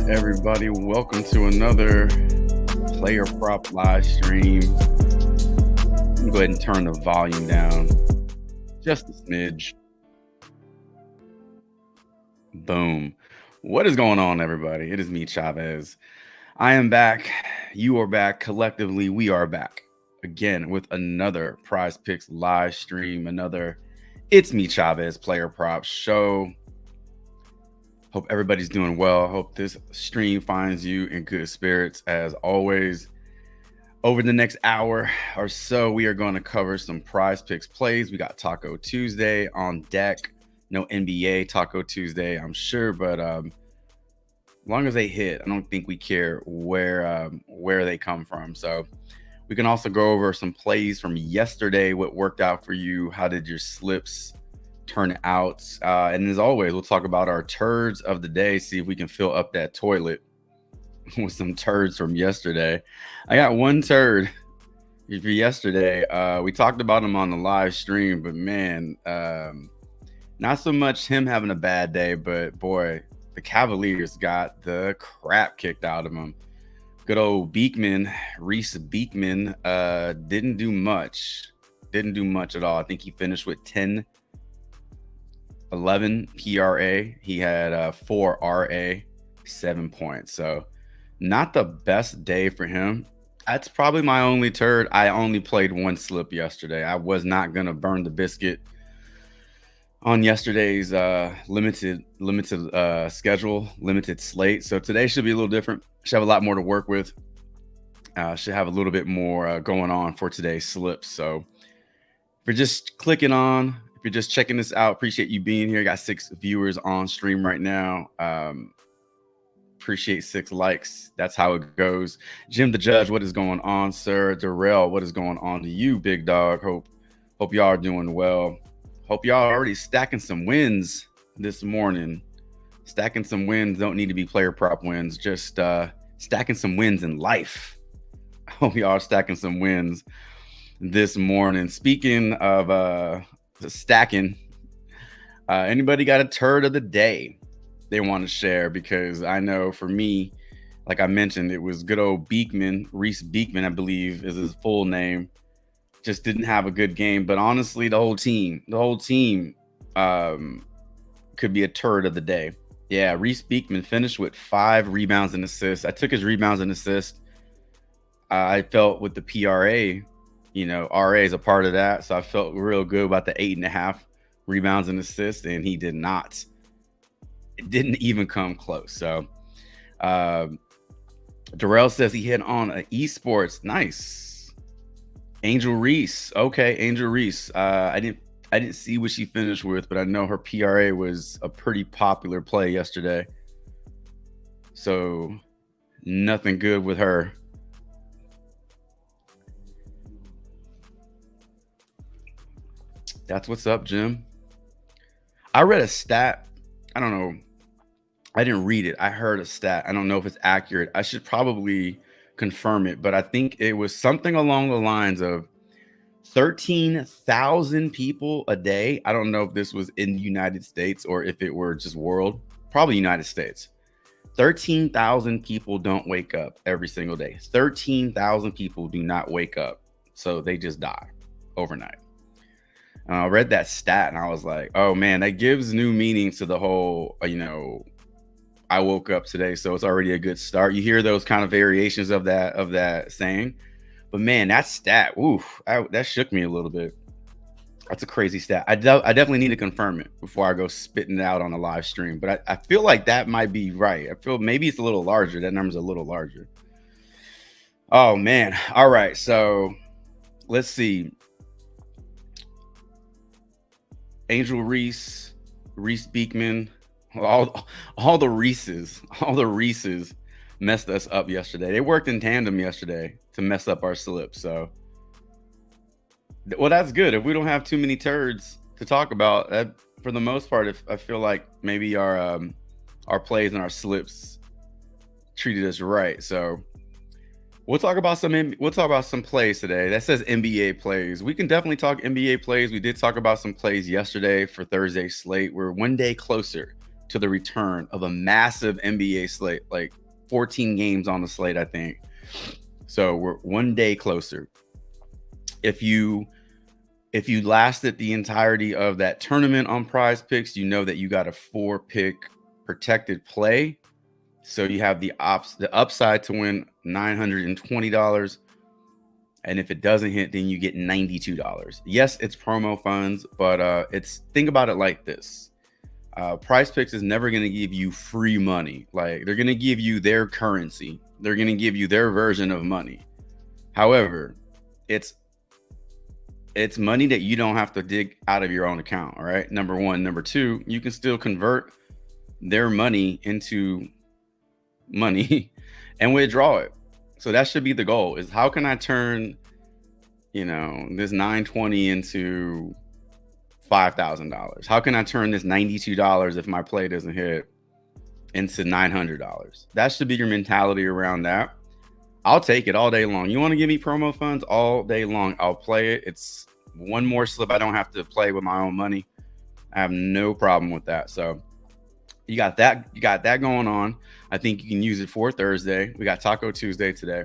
everybody. Welcome to another player prop live stream. Let me go ahead and turn the volume down just a smidge. Boom. What is going on, everybody? It is me, Chavez. I am back. You are back. Collectively, we are back again with another Prizepicks live stream. Another It's Me, Chavez player prop show. Hope everybody's doing well. Hope this stream finds you in good spirits as always. Over the next hour or so, we are going to cover some Prizepicks plays. We got Taco Tuesday on deck. No NBA Taco Tuesday, I'm sure, but as long as they hit, I don't think we care where they come from. So we can also go over some plays from yesterday. What worked out for you? How did your slips turn out? And as always, we'll talk about our turds of the day. See if we can fill up that toilet with some turds from yesterday. I got one turd for yesterday. We talked about him on the live stream, but man, not so much him having a bad day, but boy, the Cavaliers got the crap kicked out of him. Good old Beekman, Reese Beekman, didn't do much at all. I think he finished with 11 PRA. He had 4 RA, 7 points. So not the best day for him. That's probably my only turd. I only played one slip yesterday. I was not going to burn the biscuit on yesterday's limited schedule, limited slate. So today should be a little different. Should have a lot more to work with. Should have a little bit more going on for today's slips. So if you're just clicking on, if you're just checking this out, appreciate you being here. Got 6 viewers on stream right now. Appreciate 6 likes. That's how it goes. Jim the Judge, what is going on, sir? Darrell, what is going on to you, big dog? Hope y'all are doing well. Hope y'all are already stacking some wins this morning. Stacking some wins don't need to be player prop wins. Just stacking some wins in life. I hope y'all are stacking some wins this morning. Speaking of stacking, anybody got a turd of the day they want to share? Because I know for me, like I mentioned, it was good old Beekman, Reese Beekman, I believe is his full name. Just didn't have a good game. But honestly, the whole team could be a turd of the day. Yeah, Reese Beekman finished with 5 rebounds and assists. I took his rebounds and assists. I felt with the PRA, RA is a part of that. So I felt real good about the 8.5 rebounds and assists, and he did not. It didn't even come close. So Darrell says he hit on an esports. Nice. Angel Reese. Okay, Angel Reese. I didn't see what she finished with, but I know her PRA was a pretty popular play yesterday. So nothing good with her. That's what's up, Jim. I read a stat. I don't know. I didn't read it. I heard a stat. I don't know if it's accurate. I should probably confirm it, but I think it was something along the lines of 13,000 people a day. I don't know if this was in the United States or if it were just world. Probably United States. 13,000 people don't wake up every single day. 13,000 people do not wake up. So they just die overnight. And I read that stat and I was like, oh man, that gives new meaning to the whole, I woke up today, so it's already a good start. You hear those kind of variations of that saying. But man, that stat, that shook me a little bit. That's a crazy stat. I definitely need to confirm it before I go spitting it out on a live stream. But I feel like that might be right. I feel maybe it's a little larger. That number's a little larger. Oh man. All right. So let's see. Angel Reese, Reese Beekman, all the Reeses messed us up yesterday. They worked in tandem yesterday to mess up our slips. So, well, that's good. If we don't have too many turds to talk about, that for the most part, if I feel like maybe our plays and our slips treated us right. So we'll talk about some plays today. That says NBA plays. We can definitely talk NBA plays. We did talk about some plays yesterday for Thursday slate. We're one day closer to the return of a massive NBA slate, like 14 games on the slate, I think. So we're one day closer. If you lasted the entirety of that tournament on Prizepicks, you know that you got a 4-pick protected play. So you have the upside to win $920. And if it doesn't hit, then you get $92. Yes, it's promo funds, but think about it like this. Prizepicks is never going to give you free money. Like, they're going to give you their currency. They're going to give you their version of money. However, it's money that you don't have to dig out of your own account. All right. Number one. Number two, you can still convert their money into money and withdraw it. So that should be the goal, is how can I turn, this $920 into $5,000? How can I turn this $92 if my play doesn't hit into $900? That should be your mentality around that. I'll take it all day long. You want to give me promo funds all day long, I'll play it. It's one more slip I don't have to play with my own money. I have no problem with that. So you got that going on. I think you can use it for Thursday. We got Taco Tuesday today.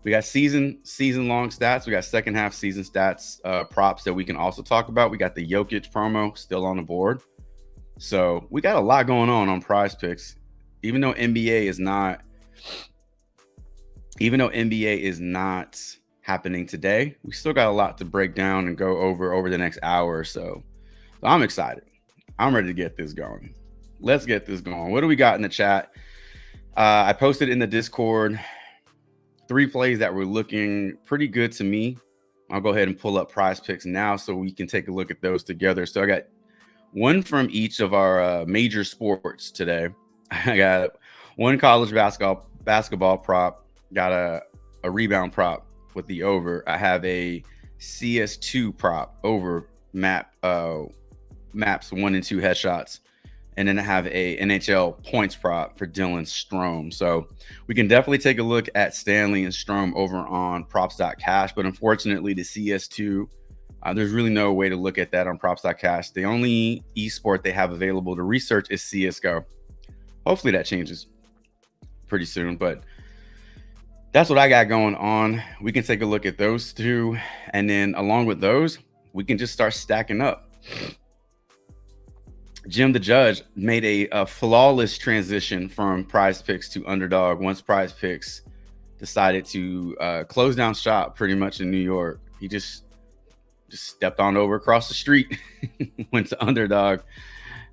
We got season long stats. We got second half season stats, props that we can also talk about. We got the Jokic promo still on the board. So we got a lot going on Prizepicks. Even though NBA is not happening today, we still got a lot to break down and go over the next hour or so. So I'm excited. I'm ready to get this going. Let's get this going. What do we got in the chat? I posted in the Discord 3 plays that were looking pretty good to me. I'll go ahead and pull up Prizepicks now so we can take a look at those together. So I got one from each of our major sports today. I got one college basketball prop, got a rebound prop with the over. I have a CS2 prop over maps 1 and 2 headshots. And then I have a NHL points prop for Dylan Strome. So we can definitely take a look at Stanley and Strome over on props.cash. But unfortunately, the CS2, there's really no way to look at that on props.cash. The only esport they have available to research is CSGO. Hopefully that changes pretty soon. But that's what I got going on. We can take a look at those 2. And then along with those, we can just start stacking up. Jim the Judge made a flawless transition from Prizepicks to Underdog once Prizepicks decided to close down shop pretty much in New York. He just stepped on over across the street, went to Underdog.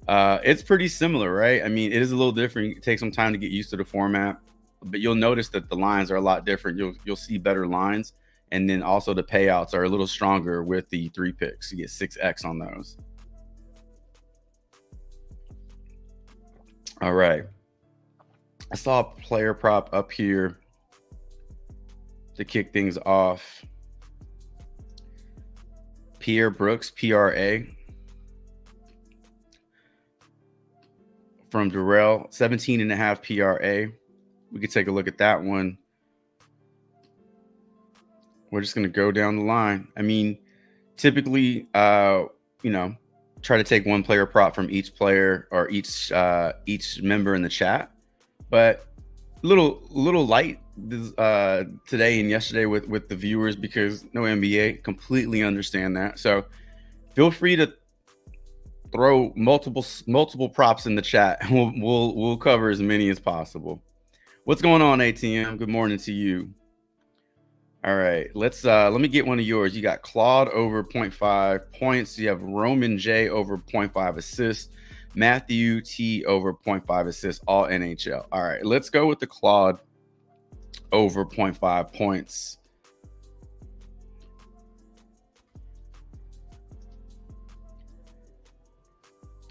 It's pretty similar, right? I mean, it is a little different. It takes some time to get used to the format, but you'll notice that the lines are a lot different. You'll see better lines, and then also the payouts are a little stronger with the 3 picks. You get 6x on those. All right. I saw a player prop up here to kick things off. Pierre Brooks, PRA. From Durrell, 17.5 PRA. We could take a look at that one. We're just going to go down the line. I mean, typically, try to take one player prop from each player or each member in the chat, but a little light today and yesterday with the viewers because no NBA. Completely understand that. So feel free to throw multiple props in the chat. We'll cover as many as possible. What's going on, ATM? Good morning to you. All right, let me get one of yours. You got Claude over 0.5 points. You have Roman J over 0.5 assists. Matthew T over 0.5 assists, all NHL. All right, let's go with the Claude over 0.5 points.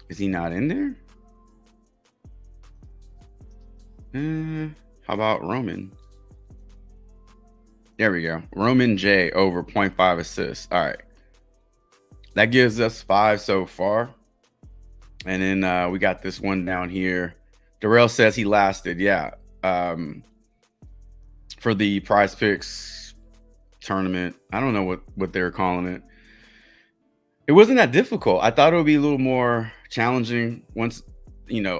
Is he not in there? How about Roman? There we go. Roman J over 0.5 assists. All right. That gives us 5 so far. And then we got this one down here. Darrell says he lasted. Yeah. For the Prizepicks tournament. I don't know what they're calling it. It wasn't that difficult. I thought it would be a little more challenging once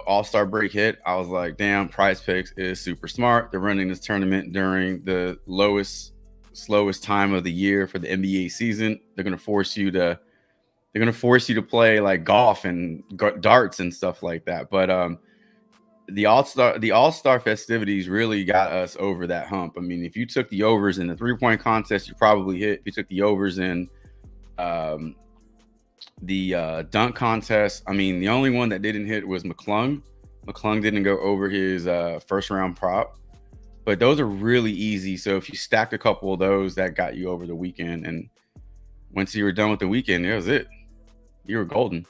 All-Star break hit, I was like, damn, Prizepicks is super smart. They're running this tournament during the slowest time of the year for the NBA season. They're gonna force you to play like golf and darts and stuff like that. But the All-Star festivities really got us over that hump. I mean, if you took the overs in the 3-point contest, you probably hit. If you took the overs in the dunk contest, I mean, the only one that didn't hit was McClung. McClung didn't go over his first round prop, but those are really easy. So if you stacked a couple of those, that got you over the weekend. And once you were done with the weekend, that was it. You were golden.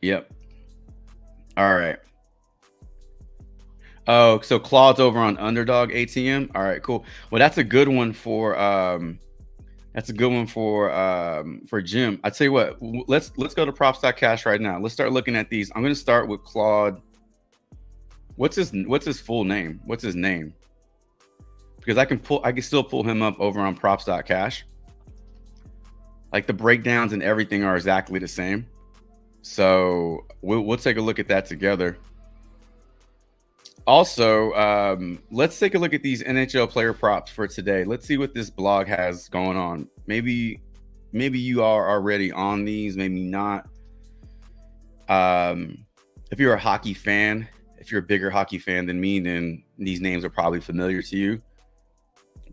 Yep. All right. Oh, so Claude's over on Underdog ATM. All right, cool. Well, that's a good one for Jim. I tell you what, let's go to props.cash right now. Let's start looking at these. I'm going to start with Claude. What's his full name? What's his name? Because I can still pull him up over on props.cash. Like the breakdowns and everything are exactly the same. So we'll take a look at that together. Also, let's take a look at these NHL player props for today. Let's see what this blog has going on. Maybe you are already on these, maybe not. If you're a hockey fan, if you're a bigger hockey fan than me, then these names are probably familiar to you.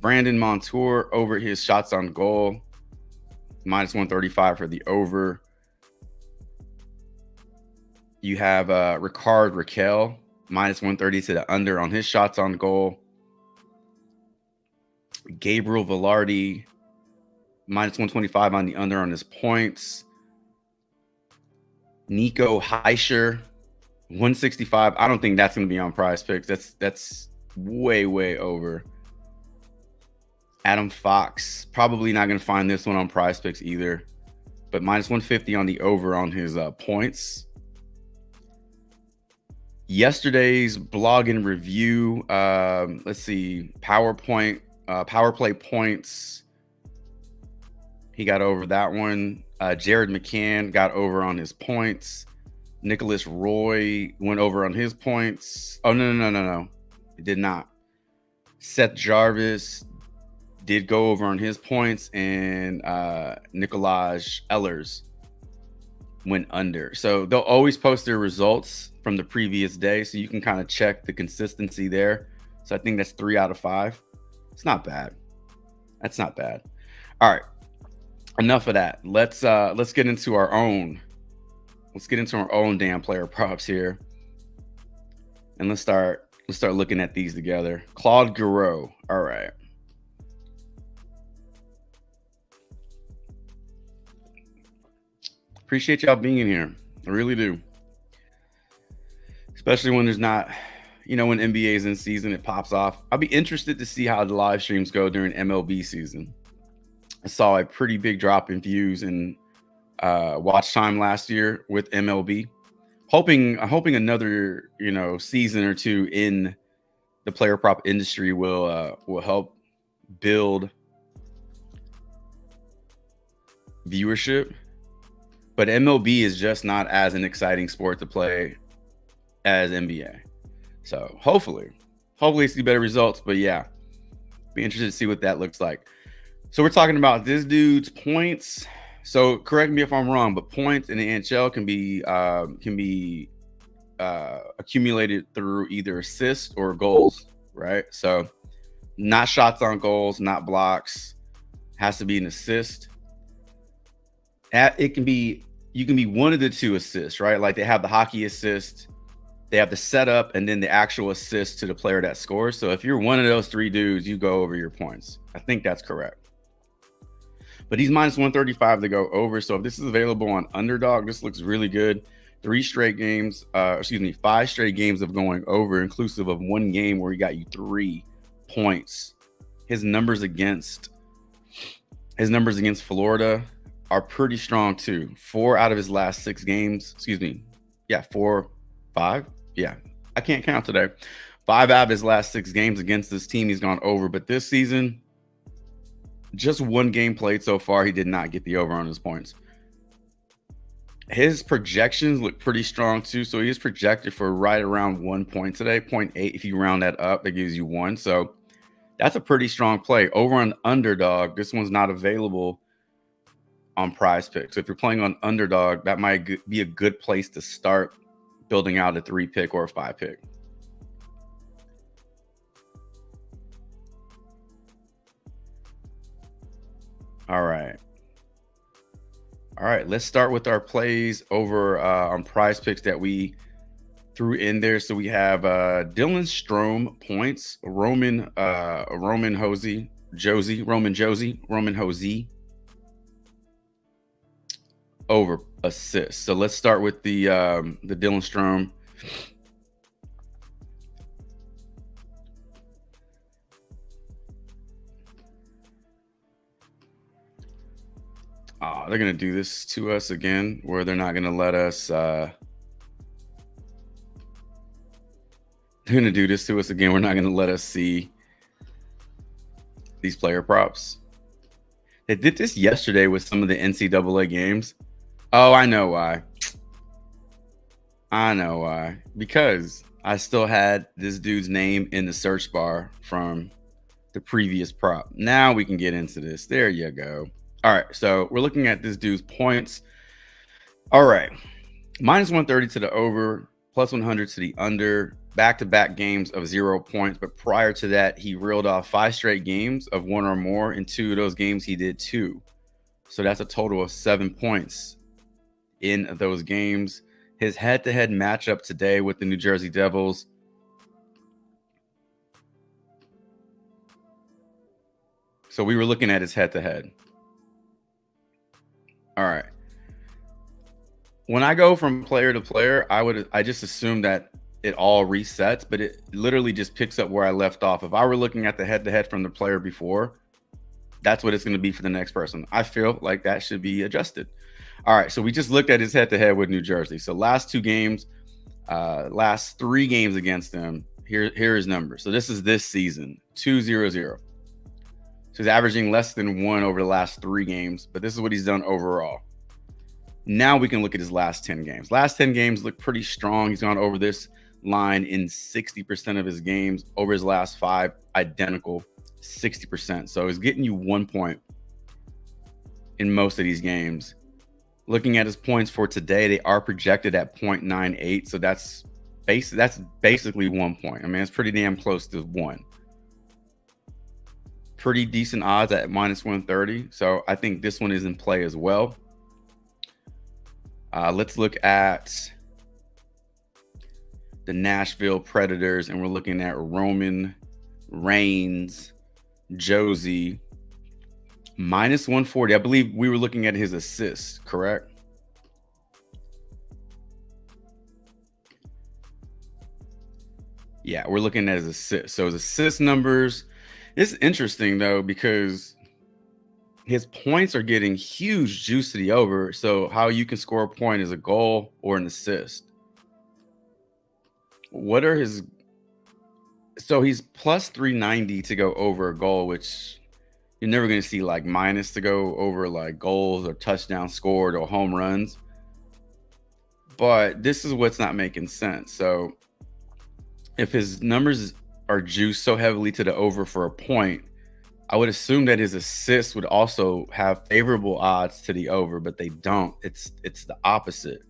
Brandon Montour over his shots on goal, -135 for the over. You have Ricard Raquel, -130 to the under on his shots on goal. Gabriel Velarde, -125 on the under on his points. Nico Heischer, 165. I don't think that's going to be on Prizepicks. That's way over. Adam Fox, probably not going to find this one on Prizepicks either, but -150 on the over on his points. Yesterday's blog and review, let's see, power play points. He got over that one. Jared McCann got over on his points. Nicholas Roy went over on his points. Oh, no. He did not. Seth Jarvis did go over on his points, and Nikolaj Ehlers went under. So they'll always post their results from the previous day, so you can kind of check the consistency there. So I think that's 3 out of 5. It's not bad. That's not bad. All right, enough of that. Let's get into our own. Let's get into our own damn player props here, and let's start looking at these together. Claude Giroux. All right. Appreciate y'all being in here. I really do. Especially when there's not, when NBA is in season, it pops off. I'll be interested to see how the live streams go during MLB season. I saw a pretty big drop in views and watch time last year with MLB. Hoping another, season or two in the player prop industry will help build viewership. But MLB is just not as an exciting sport to play as NBA. So hopefully see better results. But yeah, be interested to see what that looks like. So we're talking about this dude's points. So correct me if I'm wrong, but points in the NHL can be accumulated through either assists or goals, right? So not shots on goals, not blocks. Has to be an assist. You can be one of the two assists, right? Like they have the hockey assist, they have the setup, and then the actual assist to the player that scores. So if you're one of those 3 dudes, you go over your points. I think that's correct. But he's -135 to go over. So if this is available on Underdog, this looks really good. 5 straight games of going over, inclusive of one game where he got you 3 points. His numbers against Florida are pretty strong too. 4 out of his last 6 games. 5. Yeah, I can't count today. 5 out of his last 6 games against this team, he's gone over. But this season, just one game played so far, he did not get the over on his points. His projections look pretty strong too. So he is projected for right around 1 point today, 0.8. If you round that up, that gives you 1. So that's a pretty strong play. Over on underdog, this one's not available on Prizepicks. So if you're playing on underdog, that might be a good place to start building out a 3-pick or a 5-pick. All right. Let's start with our plays over on Prizepicks that we threw in there. So we have Dylan Strome points, Roman Josie over assists. So let's start with the Dylan Strome. They're gonna do this to us again, where they're not gonna let us. They're gonna do this to us again. We're not gonna let us see these player props. They did this yesterday with some of the NCAA games. Oh, I know why. Because I still had this dude's name in the search bar from the previous prop. Now we can get into this. There you go. All right, so we're looking at this dude's points. All right, minus 130 to the over, plus 100 to the under. Back-to-back games of 0 points, but prior to that, he reeled off 5 straight games of 1 or more. In 2 of those games, he did 2. So that's a total of 7 points in those games. His head-to-head matchup today with the New Jersey Devils. So we were looking at his head-to-head. All right. When I go from player to player, I just assume that it all resets, but it literally just picks up where I left off. If I were looking at the head-to-head from the player before, that's what it's going to be for the next person. I feel like that should be adjusted. All right, so we just looked at his head-to-head with New Jersey. So last 2 games, last 3 games against them, here are his numbers. So this is this season, 2-0-0. So he's averaging less than 1 over the last 3 games, but this is what he's done overall. Now we can look at his last 10 games. Last 10 games look pretty strong. He's gone over this line in 60% of his games. Over his last 5, identical, 60%. So he's getting you 1 point in most of these games. Looking at his points for today, they are projected at 0.98. So that's basically 1 point. I mean, it's pretty damn close to 1. Pretty decent odds at minus 130. So I think this one is in play as well. Let's look at the Nashville Predators, and we're looking at Roman Reigns, Josie, minus 140. I believe we were looking at his assists, correct? Yeah, we're looking at his assists. So his assist numbers. It's interesting, though, because his points are getting huge juice to the over. So how you can score a point is a goal or an assist. What are his... So he's plus 390 to go over a goal, which you're never going to see like minus to go over like goals or touchdowns scored or home runs. But this is what's not making sense. So if his numbers are juiced so heavily to the over for a point, I would assume that his assists would also have favorable odds to the over, but they don't. It's the opposite.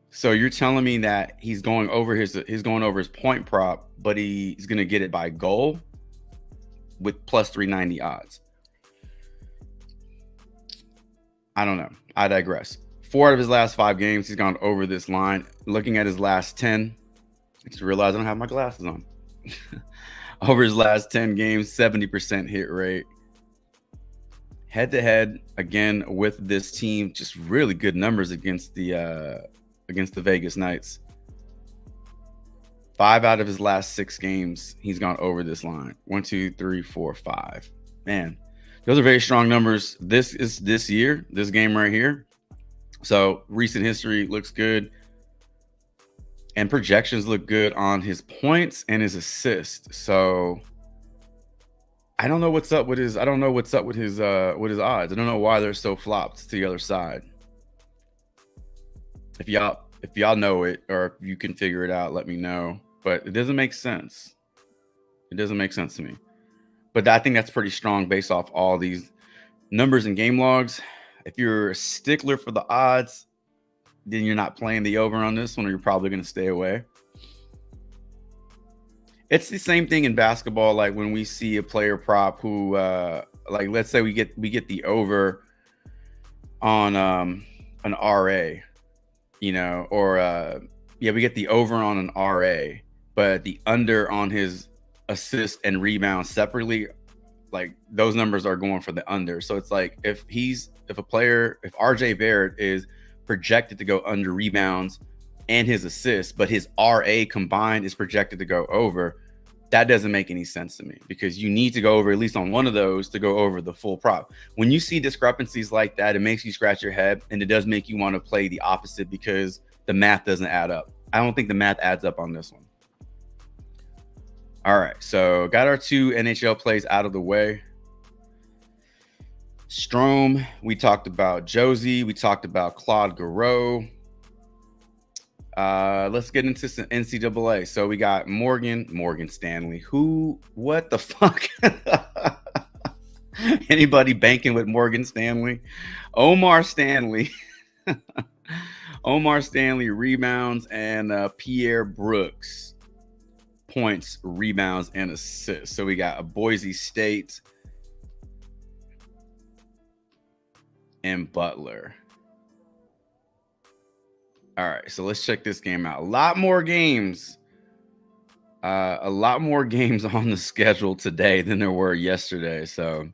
So you're telling me that he's going over his point prop, but he's going to get it by goal with plus 390 odds. I don't know. I digress. 4 out of his last 5 games, he's gone over this line. Looking at his last 10, I just realized I don't have my glasses on. Over his last 10 games, 70% hit rate. Head-to-head, again, with this team, just really good numbers against the Vegas Knights. 5 out of his last 6 games, he's gone over this line. 1, 2, 3, 4, 5. Man, those are very strong numbers. This is this year, this game right here. So recent history looks good. And projections look good on his points and his assists. So I don't know what's up with his odds. I don't know why they're so flopped to the other side. If y'all know it, or if you can figure it out, let me know. But it doesn't make sense. It doesn't make sense to me. But I think that's pretty strong based off all these numbers and game logs. If you're a stickler for the odds, then you're not playing the over on this one, or you're probably going to stay away. It's the same thing in basketball. Like when we see a player prop who, like let's say we get the over on an RA, or we get the over on an RA, but the under on his assist and rebound separately. Like those numbers are going for the under. So it's like if RJ Barrett is projected to go under rebounds and his assists, but his RA combined is projected to go over, that doesn't make any sense to me, because you need to go over at least on one of those to go over the full prop. When you see discrepancies like that, it makes you scratch your head, and it does make you want to play the opposite because the math doesn't add up. I don't think the math adds up on this one. All right, so got our 2 NHL plays out of the way. Strome, we talked about Josie, we talked about Claude Giroux. Let's get into some NCAA. So we got Morgan Stanley. What the fuck? Anybody banking with Morgan Stanley? Omar Stanley. Omar Stanley rebounds, and Pierre Brooks points, rebounds, and assists. So we got a Boise State and Butler. All right, so let's check this game out. A lot more games on the schedule today than there were yesterday. So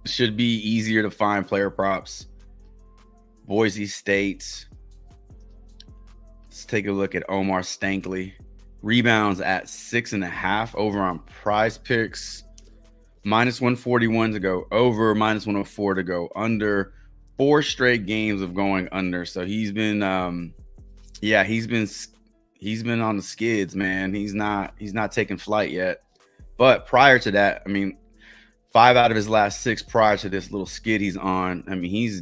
it should be easier to find player props. Boise State. Let's take a look at Omar Stanley. Rebounds at 6.5 over on Prizepicks. -141 to go over, -104 to go under. 4 straight games of going under. So he's been he's been on the skids, man. He's not taking flight yet. But prior to that, I mean, 5 out of his last 6 prior to this little skid he's on, I mean, he's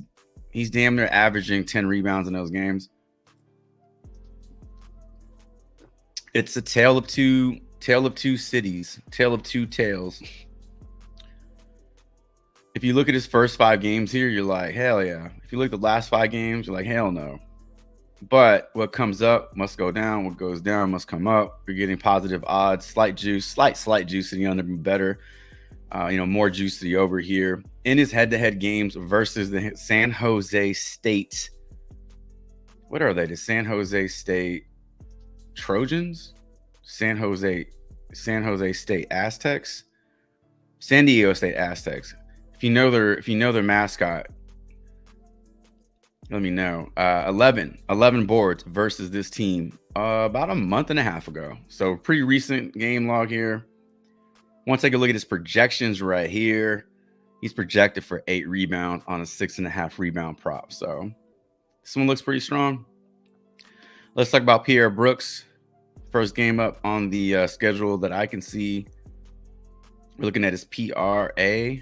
damn near averaging 10 rebounds in those games. It's a tale of two cities, tale of two tales. If you look at his first 5 games here, you're like, hell yeah. If you look at the last 5 games, you're like, hell no. But what comes up must go down. What goes down must come up. You're getting positive odds, slight juice to the under, better. More juice to the over here. In his head-to-head games versus the San Jose State. What are they? The San Jose State Trojans? San Jose State Aztecs? San Diego State Aztecs. If you know their mascot, let me know. 11 boards versus this team about a month and a half ago. So pretty recent game log here. Want to take a look at his projections right here. He's projected for 8 rebounds on a 6.5 rebound prop. So this one looks pretty strong. Let's talk about Pierre Brooks. First game up on the schedule that I can see. We're looking at his PRA.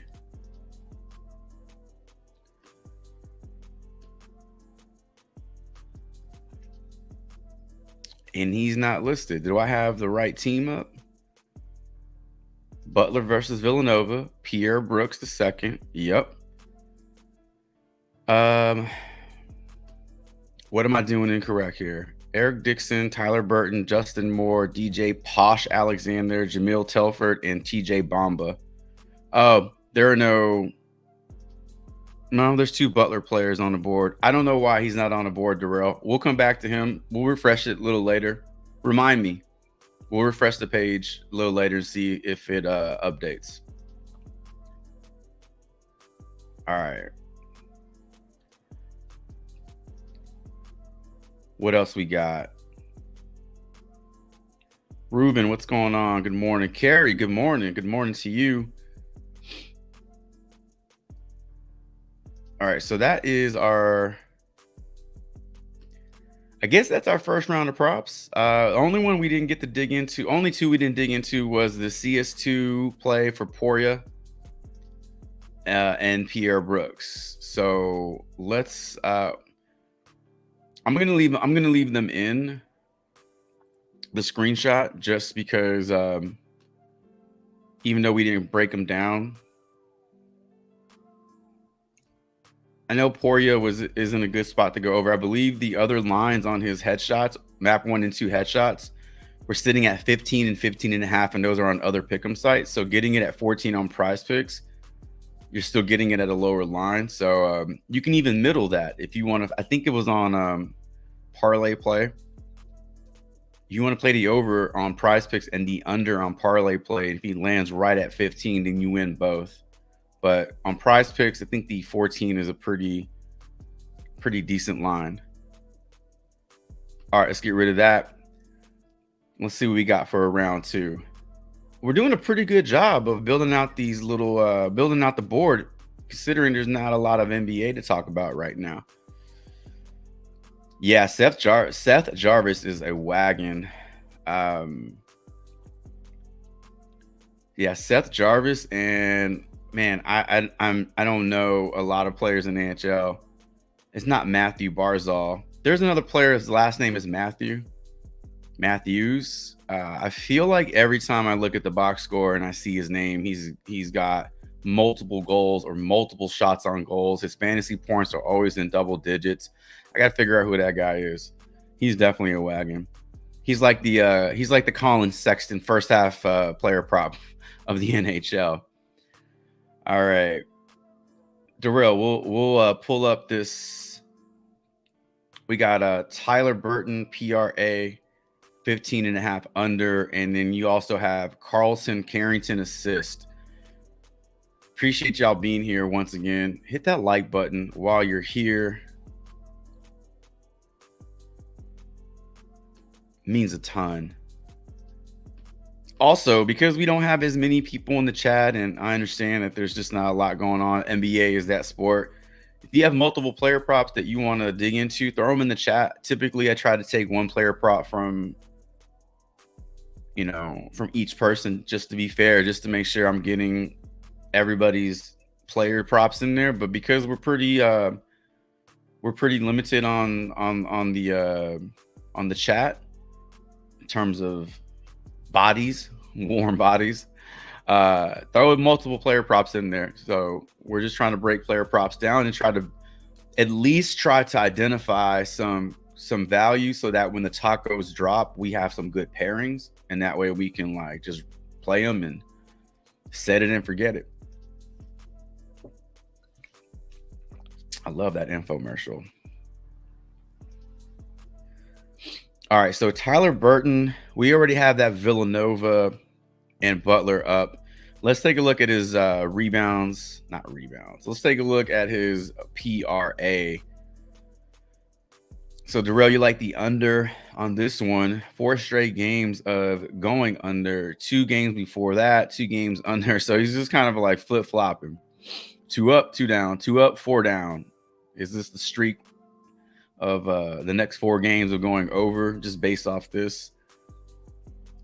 And he's not listed. Do I have the right team up? Butler versus Villanova. Pierre Brooks the second. Yep. What am I doing incorrect here? Eric Dixon, Tyler Burton, Justin Moore, DJ Posh Alexander, Jamil Telford, and TJ Bamba. There are there's 2 Butler players on the board. I don't know why he's not on the board, Darrell. We'll come back to him. We'll refresh it a little later. Remind me. We'll refresh the page a little later to see if it updates. All right. What else we got? Ruben, what's going on? Good morning. Carrie, good morning. Good morning to you. All right, so that is I guess that's our first round of props. Only one we didn't get to dig into, only 2 we didn't dig into was the CS2 play for Poria and Pierre Brooks. So let's I'm gonna leave them in the screenshot just because even though we didn't break them down, I know Poria is in a good spot to go over. I believe the other lines on his headshots, map 1 and 2 headshots, we're sitting at 15 and 15 and a half, and those are on other pick'em sites. So getting it at 14 on Prizepicks, you're still getting it at a lower line. So you can even middle that if you want to. I think it was on Parlay Play. You want to play the over on Prizepicks and the under on Parlay Play. If he lands right at 15, then you win both. But on Prizepicks, I think the 14 is a pretty decent line. All right, let's get rid of that. Let's see what we got for a round 2. We're doing a pretty good job of building out these little building out the board, considering there's not a lot of NBA to talk about right now. Yeah, Seth Jarvis is a wagon. Yeah, Seth Jarvis, and man, I don't know a lot of players in the NHL. It's not Matthew Barzal. There's another player. His last name is Matthews. I feel like every time I look at the box score and I see his name, he's got multiple goals or multiple shots on goals. His fantasy points are always in double digits. I got to figure out who that guy is. He's definitely a wagon. He's like the Colin Sexton first half player prop of the NHL. All right, Darrell, we'll pull up this. We got Tyler Burton PRA 15 and a half under, and then you also have Carlson Carrington assist. Appreciate y'all being here once again. Hit that like button while you're here. It means a ton. Also, because we don't have as many people in the chat, and I understand that there's just not a lot going on. NBA is that sport. If you have multiple player props that you want to dig into, throw them in the chat. Typically, I try to take one player prop from each person, just to be fair, just to make sure I'm getting everybody's player props in there. But because we're pretty limited on the chat in terms of bodies, warm bodies, throw multiple player props in there. So we're just trying to break player props down and try to at least try to identify some value so that when the tacos drop, we have some good pairings, and that way we can like just play them and set it and forget it. I love that infomercial. All right, so Tyler Burton, we already have that Villanova and Butler up. Let's take a look at his rebounds. Not rebounds. Let's take a look at his PRA. So, Darrell, you like the under on this one. 4 straight games of going under. 2 games before that, 2 games under. So he's just kind of like flip-flopping. 2 up, 2 down, 2 up, 4 down. Is this the streak of the next 4 games of going over just based off this?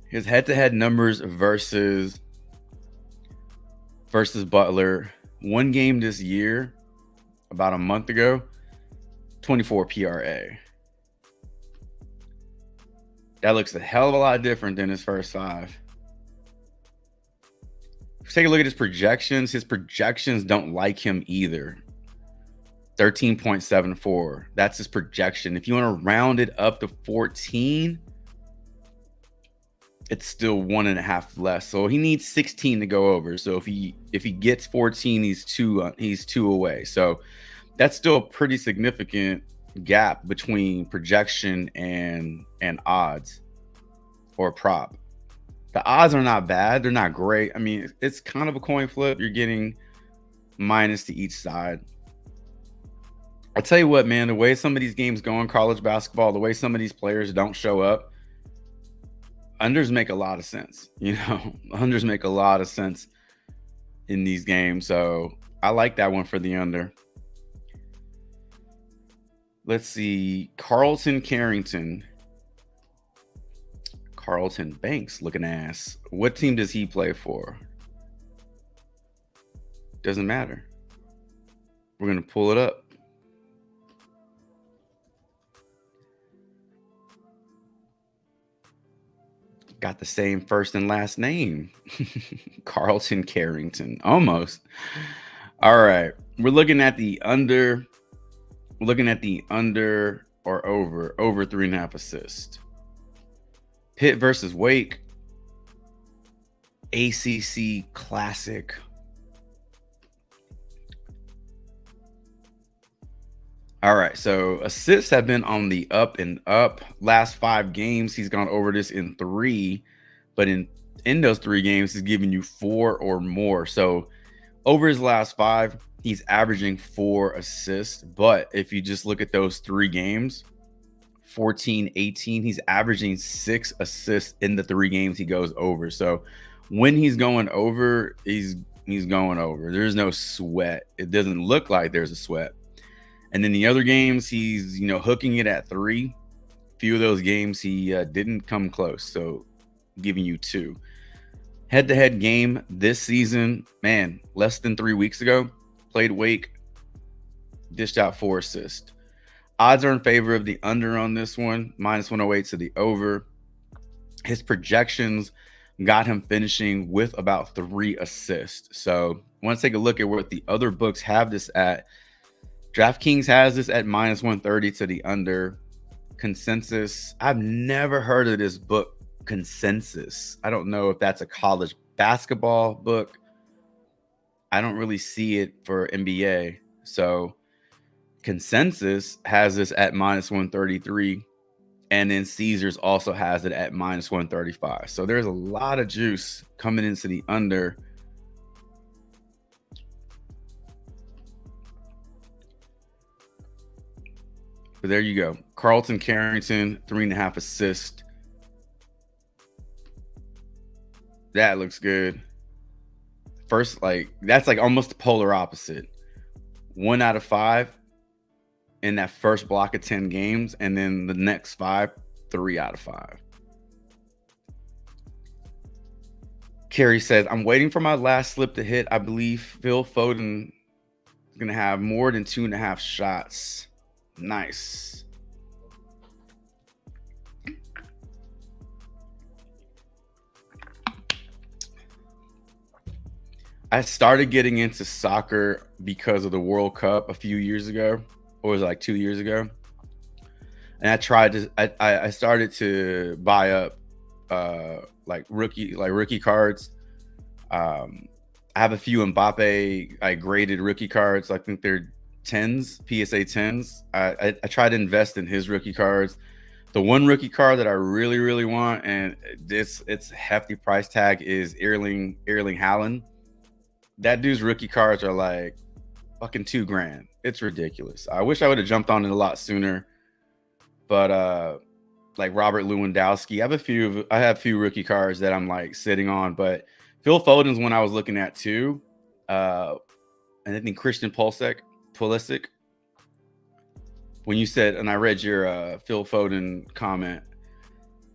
His head-to-head numbers versus Butler. 1 game this year, about a month ago, 24 PRA. That looks a hell of a lot different than his first 5. Take a look at his projections. His projections don't like him either. 13.74. That's his projection. If you want to round it up to 14, it's still 1.5 less. So he needs 16 to go over. So if he gets 14, he's two away. So that's still a pretty significant gap between projection and odds or prop. The odds are not bad. They're not great. I mean, it's kind of a coin flip. You're getting minus to each side. I tell you what, man, the way some of these games go in college basketball, the way some of these players don't show up, unders make a lot of sense. Unders make a lot of sense in these games. So I like that one for the under. Let's see. Carlton Carrington. Carlton Banks looking ass. What team does he play for? Doesn't matter. We're going to pull it up. Got the same first and last name. Carlton Carrington. Almost. All right. We're looking at the under. We're looking at the under or over. Over 3.5 assists. Pitt versus Wake. ACC Classic. All right, so assists have been on the up and up. Last 5 games, he's gone over this in 3, but in those 3 games, he's given you 4 or more. So over his last 5, he's averaging 4 assists. But if you just look at those 3 games, 14, 18, he's averaging 6 assists in the 3 games he goes over. So when he's going over, he's going over. There's no sweat. It doesn't look like there's a sweat. And then the other games, he's, hooking it at 3. Few of those games, he didn't come close. So giving you 2. Head-to-head game this season, man, less than 3 weeks ago, played Wake, dished out 4 assists. Odds are in favor of the under on this one, -108 to the over. His projections got him finishing with about 3 assists. So I want to take a look at what the other books have this at. DraftKings has this at -130 to the under. Consensus, I've never heard of this book, Consensus. I don't know if that's a college basketball book. I don't really see it for NBA. So Consensus has this at -133. And then Caesars also has it at -135. So there's a lot of juice coming into the under. But there you go. Carlton Carrington, 3.5 assists. That looks good. First, that's almost the polar opposite. 1 out of 5 in that first block of 10 games, and then the next 5, 3 out of 5. Carrie says, I'm waiting for my last slip to hit. I believe Phil Foden is going to have more than 2.5 shots. Nice. I started getting into soccer because of the World Cup a few years ago. Or was it 2 years ago? And I started to buy up rookie cards. I have a few Mbappe graded rookie cards. I think they're 10s, PSA 10s. I try to invest in his rookie cards. The one rookie card that I really, really want, and it's hefty price tag, is Erling Haaland. That dude's rookie cards are fucking $2,000. It's ridiculous. I wish I would have jumped on it a lot sooner. But Robert Lewandowski, I have a few rookie cards that I'm sitting on. But Phil Foden's one I was looking at too. And I think Christian Pulisic. When you said, and I read your Phil Foden comment,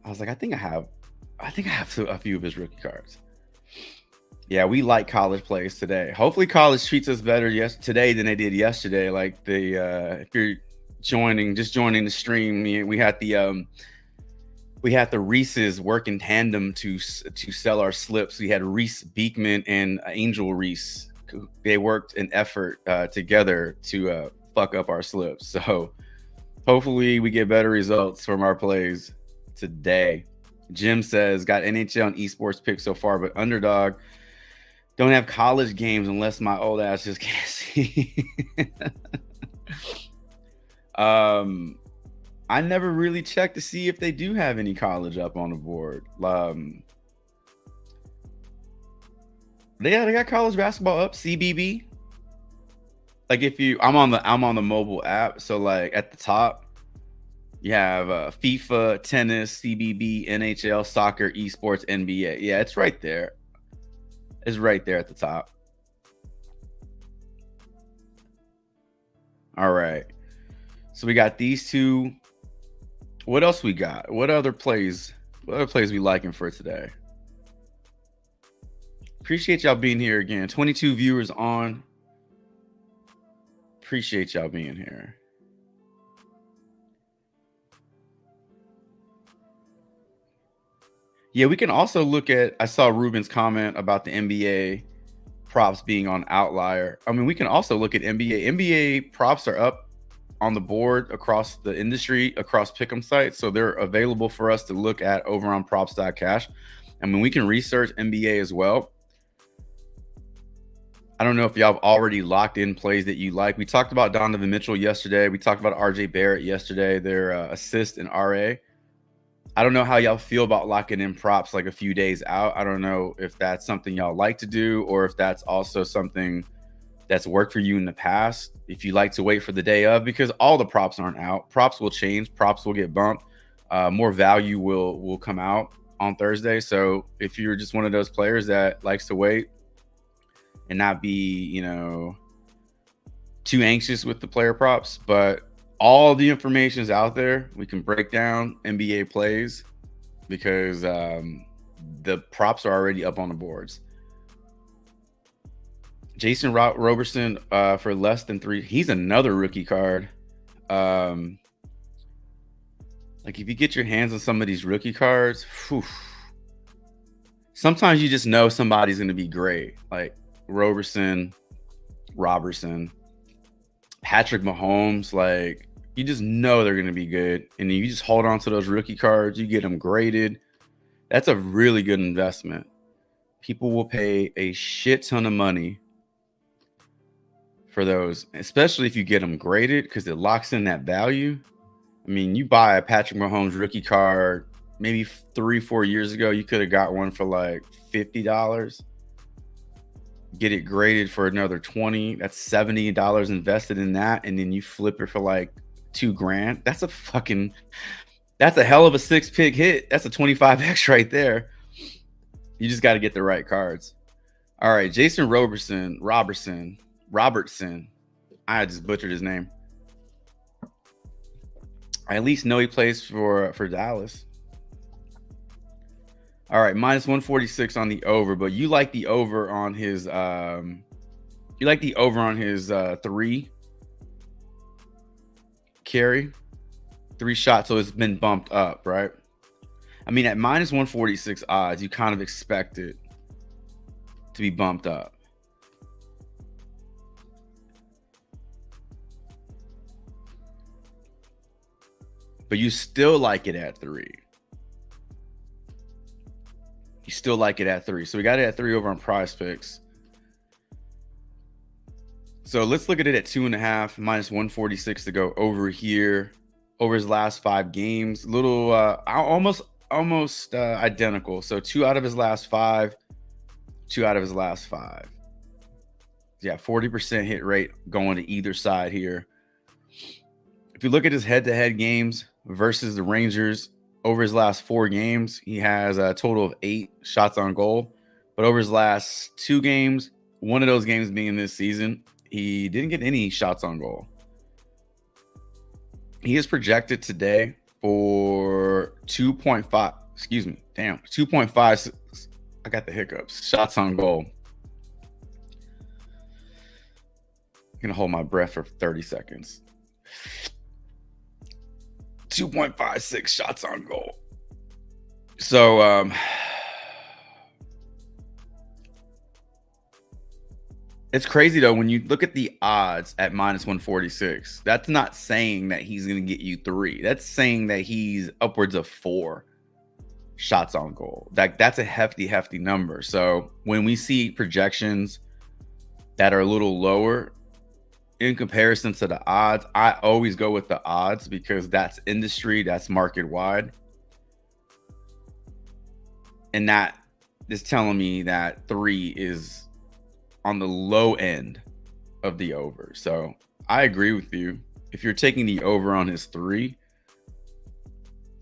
I was like, I think I have a few of his rookie cards. Yeah, we like college plays today. Hopefully college treats us better today than they did yesterday. If you're joining the stream, we had the Reese's work in tandem to sell our slips. We had Reese Beekman and Angel Reese. They worked an effort together to fuck up our slips. So hopefully we get better results from our plays today. Jim says, got NHL and esports picks so far, but underdog. Don't have college games unless my old ass just can't see. I never really checked to see if they do have any college up on the board. They got college basketball up, CBB. I'm on the mobile app, so at the top you have FIFA, tennis, CBB, NHL, soccer, esports, NBA. Yeah, it's right there. It's right there at the top. All right. So we got these two. What else we got? What other plays we liking for today? Appreciate y'all being here again. 22 viewers on. Appreciate y'all being here. Yeah, we can also look at. I saw Ruben's comment about the NBA props being on Outlier. I mean, we can also look at NBA. NBA props are up on the board across the industry, across pick'em sites, so they're available for us to look at over on props.cash. I mean, we can research NBA as well. I don't know if y'all have already locked in plays that you like. We talked about Donovan Mitchell yesterday. We talked about RJ Barrett yesterday, their assist and RA. I don't know how y'all feel about locking in props like a few days out. I don't know if that's something y'all like to do or if that's also something that's worked for you in the past. If you like to wait for the day of, because all the props aren't out. Props will change. Props will get bumped. More value will come out on Thursday. So if you're just one of those players that likes to wait and not be, too anxious with the player props, but all the information is out there. We can break down NBA plays because the props are already up on the boards. Jason Roberson for less than 3. He's another rookie card. Like if you get your hands on some of these rookie cards, sometimes you just know somebody's going to be great. Like Roberson, Patrick Mahomes, like you just know they're going to be good. And you just hold on to those rookie cards. You get them graded. That's a really good investment. People will pay a shit ton of money for those, especially if you get them graded because it locks in that value. I mean, you buy a Patrick Mahomes rookie card maybe 3-4 years ago, you could have got one for like $50. Get it graded for another $20. That's $70 invested in that, and then you flip it for like $2,000. That's a hell of a 6-pick hit. That's a 25x right there. You just got to get the right cards. All right, Jason Robertson. I just butchered his name. I at least know he plays for Dallas. All right, minus 146 on the over, but you like the over on his 3 carry, 3 shots, so it's been bumped up, right? I mean, at minus 146 odds, you kind of expect it to be bumped up. But you still like it at 3. So we got it at 3 over on Prizepicks. So let's look at it at 2.5, minus 146 to go over here. Over his last 5 games, little almost identical. So 2 out of his last 5, 2 out of his last 5. Yeah, 40% hit rate going to either side here. If you look at his head-to-head games versus the Rangers, over his last 4 games, he has a total of 8 shots on goal. But over his last 2 games, one of those games being this season, he didn't get any shots on goal. He is projected today for 2.5. I got the hiccups. Shots on goal. I'm going to hold my breath for 30 seconds. 2.56 shots on goal. So, it's crazy though when you look at the odds at minus 146. That's not saying that he's going to get you 3. That's saying that he's upwards of 4 shots on goal. That's a hefty number. So when we see projections that are a little lower in comparison to the odds, I always go with the odds because that's industry, that's market wide. And that is telling me that 3 is on the low end of the over. So I agree with you. If you're taking the over on his 3,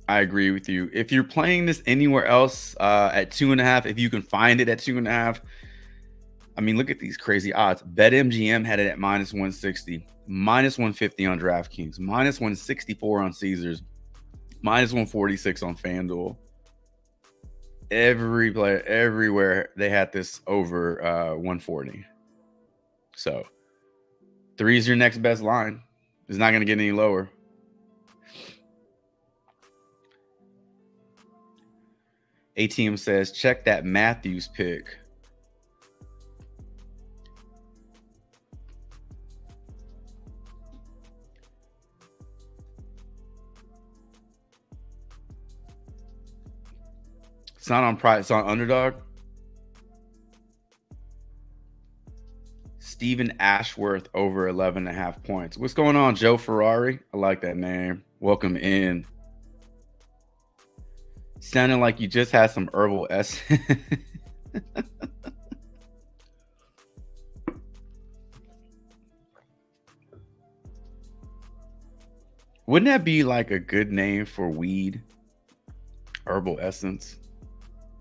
I agree with you. If you're playing this anywhere else at 2.5, if you can find it at 2.5, I mean, look at these crazy odds. BetMGM had it at minus 160, minus 150 on DraftKings, minus 164 on Caesars, minus 146 on FanDuel. Every player, everywhere, they had this over 140. So 3 is your next best line. It's not going to get any lower. ATM says, check that Matthews pick. It's not on Prize. It's on Underdog. Stephen Ashworth over 11.5 points. What's going on, Joe Ferrari? I like that name. Welcome in. Sounding like you just had some herbal essence. Wouldn't that be like a good name for weed? Herbal essence.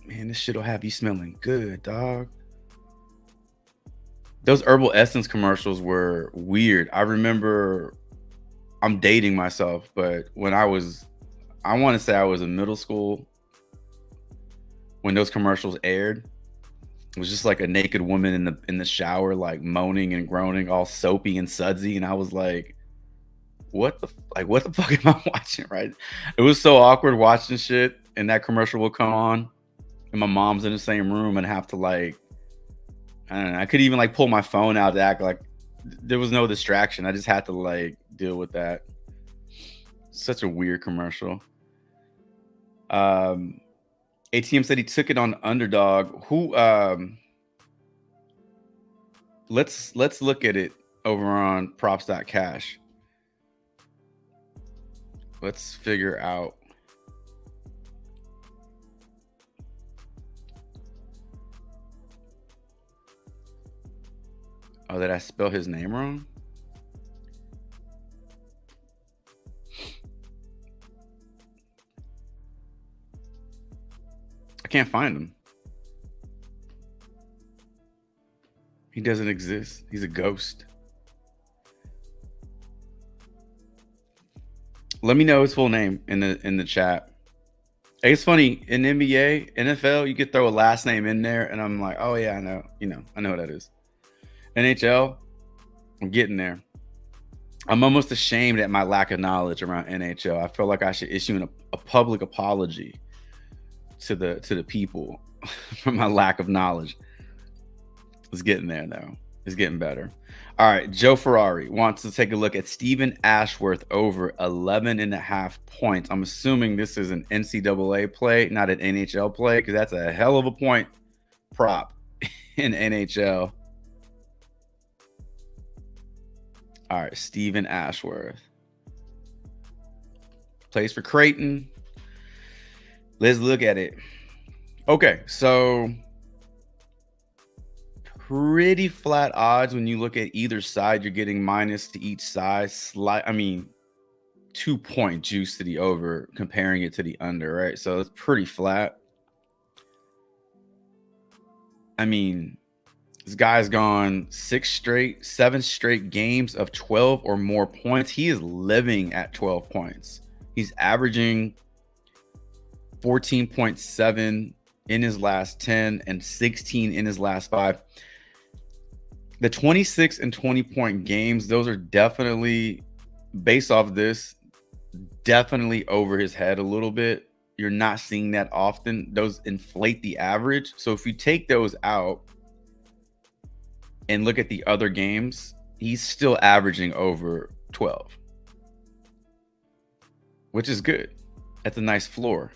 Man, this shit'll have you smelling good, dog. Those herbal essence commercials were weird. I remember, I'm dating myself, but when I want to say I was in middle school, when those commercials aired, it was just like a naked woman in the shower, like moaning and groaning, all soapy and sudsy, and I was like, what the fuck am I watching? Right? It was so awkward watching shit, and that commercial will come on, and my mom's in the same room, and have to like, I don't know. I could even like pull my phone out to act like there was no distraction. I just had to like deal with that. Such a weird commercial. ATM said he took it on Underdog. Who? Let's look at it over on props.cash. Let's figure out. Oh, did I spell his name wrong? I can't find him. He doesn't exist. He's a ghost. Let me know his full name in the chat. Hey, it's funny, in NBA, NFL, you could throw a last name in there, and I'm like, oh yeah, I know. I know what that is. NHL, I'm getting there. I'm almost ashamed at my lack of knowledge around NHL. I feel like I should issue a public apology to the people for my lack of knowledge. It's getting there though. It's getting better. All right, Joe Ferrari wants to take a look at Stephen Ashworth over 11.5 points. I'm assuming this is an NCAA play, not an NHL play, because that's a hell of a point prop in NHL. All right, Stephen Ashworth. Plays for Creighton. Let's look at it. Okay, so pretty flat odds when you look at either side. You're getting minus to each side. 2-point juice to the over, comparing it to the under, right? So it's pretty flat. I mean, this guy's gone 7 straight games of 12 or more points. He is living at 12 points. He's averaging 14.7 in his last 10 and 16 in his last 5. The 26 and 20-point games, those are definitely, based off this, definitely over his head a little bit. You're not seeing that often. Those inflate the average. So if you take those out and look at the other games, he's still averaging over 12, which is good. That's a nice floor.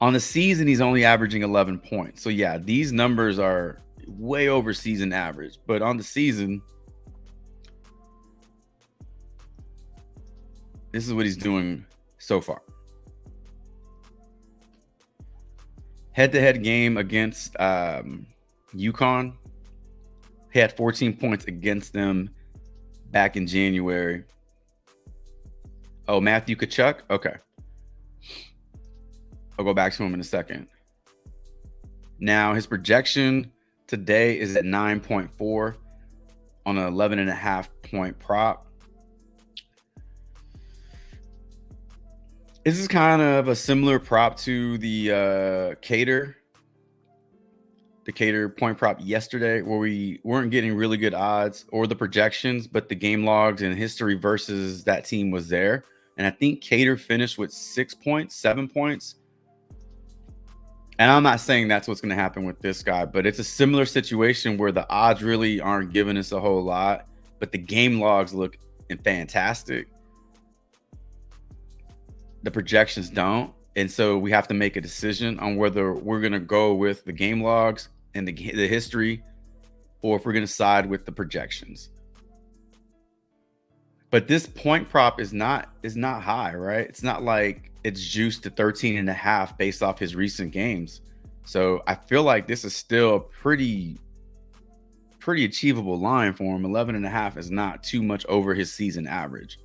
On the season, he's only averaging 11 points. So yeah, these numbers are way over season average, but on the season, this is what he's doing so far. Head-to-head game against UConn. He had 14 points against them back in January. Oh, Matthew Tkachuk? Okay. I'll go back to him in a second. Now, his projection today is at 9.4 on an 11.5 point prop. This is kind of a similar prop to the Cater point prop yesterday, where we weren't getting really good odds or the projections, but the game logs and history versus that team was there. And I think Cater finished with 6 points, 7 points. And I'm not saying that's what's going to happen with this guy, but it's a similar situation where the odds really aren't giving us a whole lot, but the game logs look fantastic. The projections don't. And so we have to make a decision on whether we're going to go with the game logs and the history, or if we're going to side with the projections. But this point prop is not high, right? It's not like it's juiced to 13.5 based off his recent games. So I feel like this is still a pretty achievable line for him. 11.5 is not too much over his season average.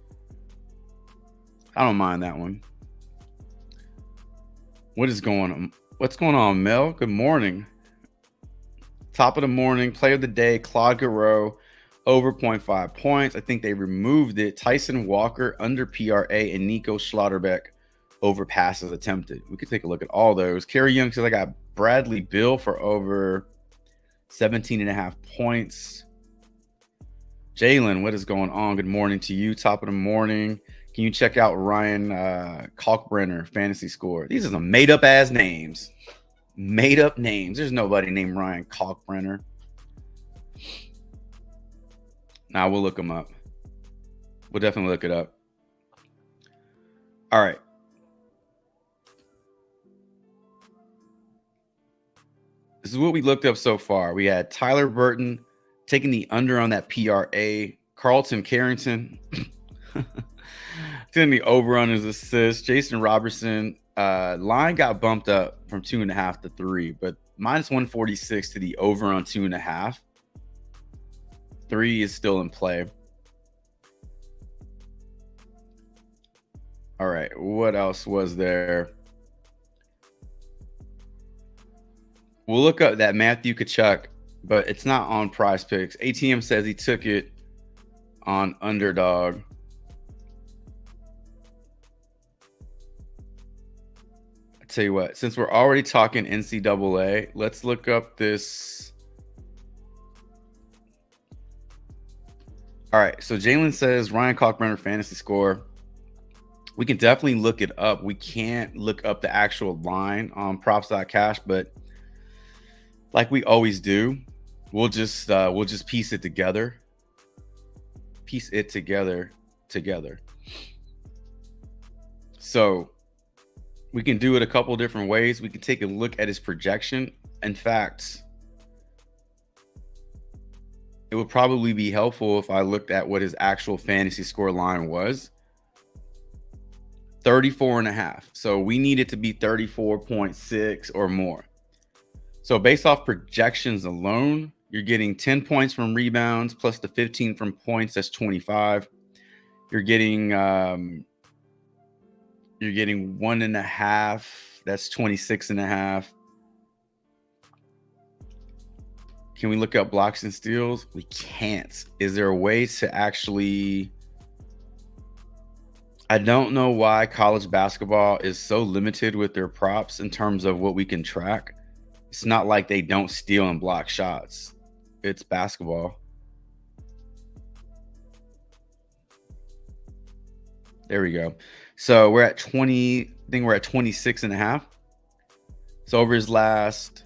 I don't mind that one. What's going on, Mel? Good morning. Top of the morning, play of the day, Claude Giroux, over 0.5 points. I think they removed it. Tyson Walker under PRA and Nico Schlotterbeck over passes attempted. We could take a look at all those. Kerry Young says I got Bradley Beal for over 17.5 points. Jalen, what is going on? Good morning to you. Top of the morning. Can you check out Ryan Kalkbrenner fantasy score? These are some made-up ass names. Made-up names. There's nobody named Ryan Kalkbrenner. Now we'll look him up. We'll definitely look it up. All right. This is what we looked up so far. We had Tyler Burton taking the under on that PRA. Carlton Carrington taking the over on his assist. Jason Robertson. Line got bumped up from 2.5 to 3, but minus 146 to the over on 2.5. 3 is still in play. All right. What else was there? We'll look up that Matthew Tkachuk, but it's not on Prizepicks. ATM says he took it on Underdog. I tell you what, since we're already talking NCAA, let's look up this. All right, so Jalen says Ryan Kalkbrenner fantasy score. We can definitely look it up. We can't look up the actual line on props.cash, but like we always do, we'll just piece it together. Piece it together. So we can do it a couple different ways. We can take a look at his projection. In fact, it would probably be helpful if I looked at what his actual fantasy score line was. 34.5. So we need it to be 34.6 or more. So based off projections alone, you're getting 10 points from rebounds plus the 15 from points. That's 25. You're getting 1.5. That's 26.5. Can we look up blocks and steals? We can't. Is there a way to actually... I don't know why college basketball is so limited with their props in terms of what we can track. It's not like they don't steal and block shots. It's basketball. There we go. So we're at 20. I think we're at 26.5. So over his last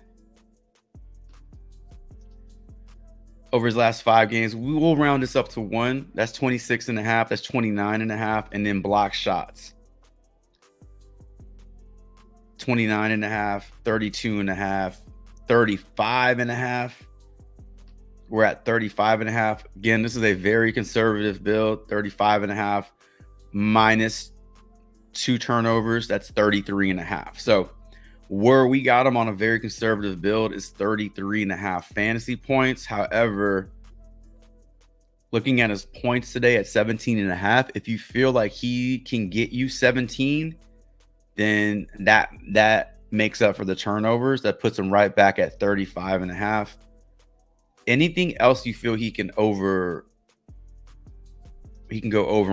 5 games, we will round this up to 1. That's 26.5. That's 29.5. And then block shots. 29.5, 32.5, 35.5. We're at 35.5. Again, this is a very conservative build. 35.5 minus 2 turnovers. That's 33.5. So where we got him on a very conservative build is 33.5 fantasy points. However, looking at his points today at 17.5, if you feel like he can get you 17, then that makes up for the turnovers. That puts him right back at 35.5. Anything else you feel he can go over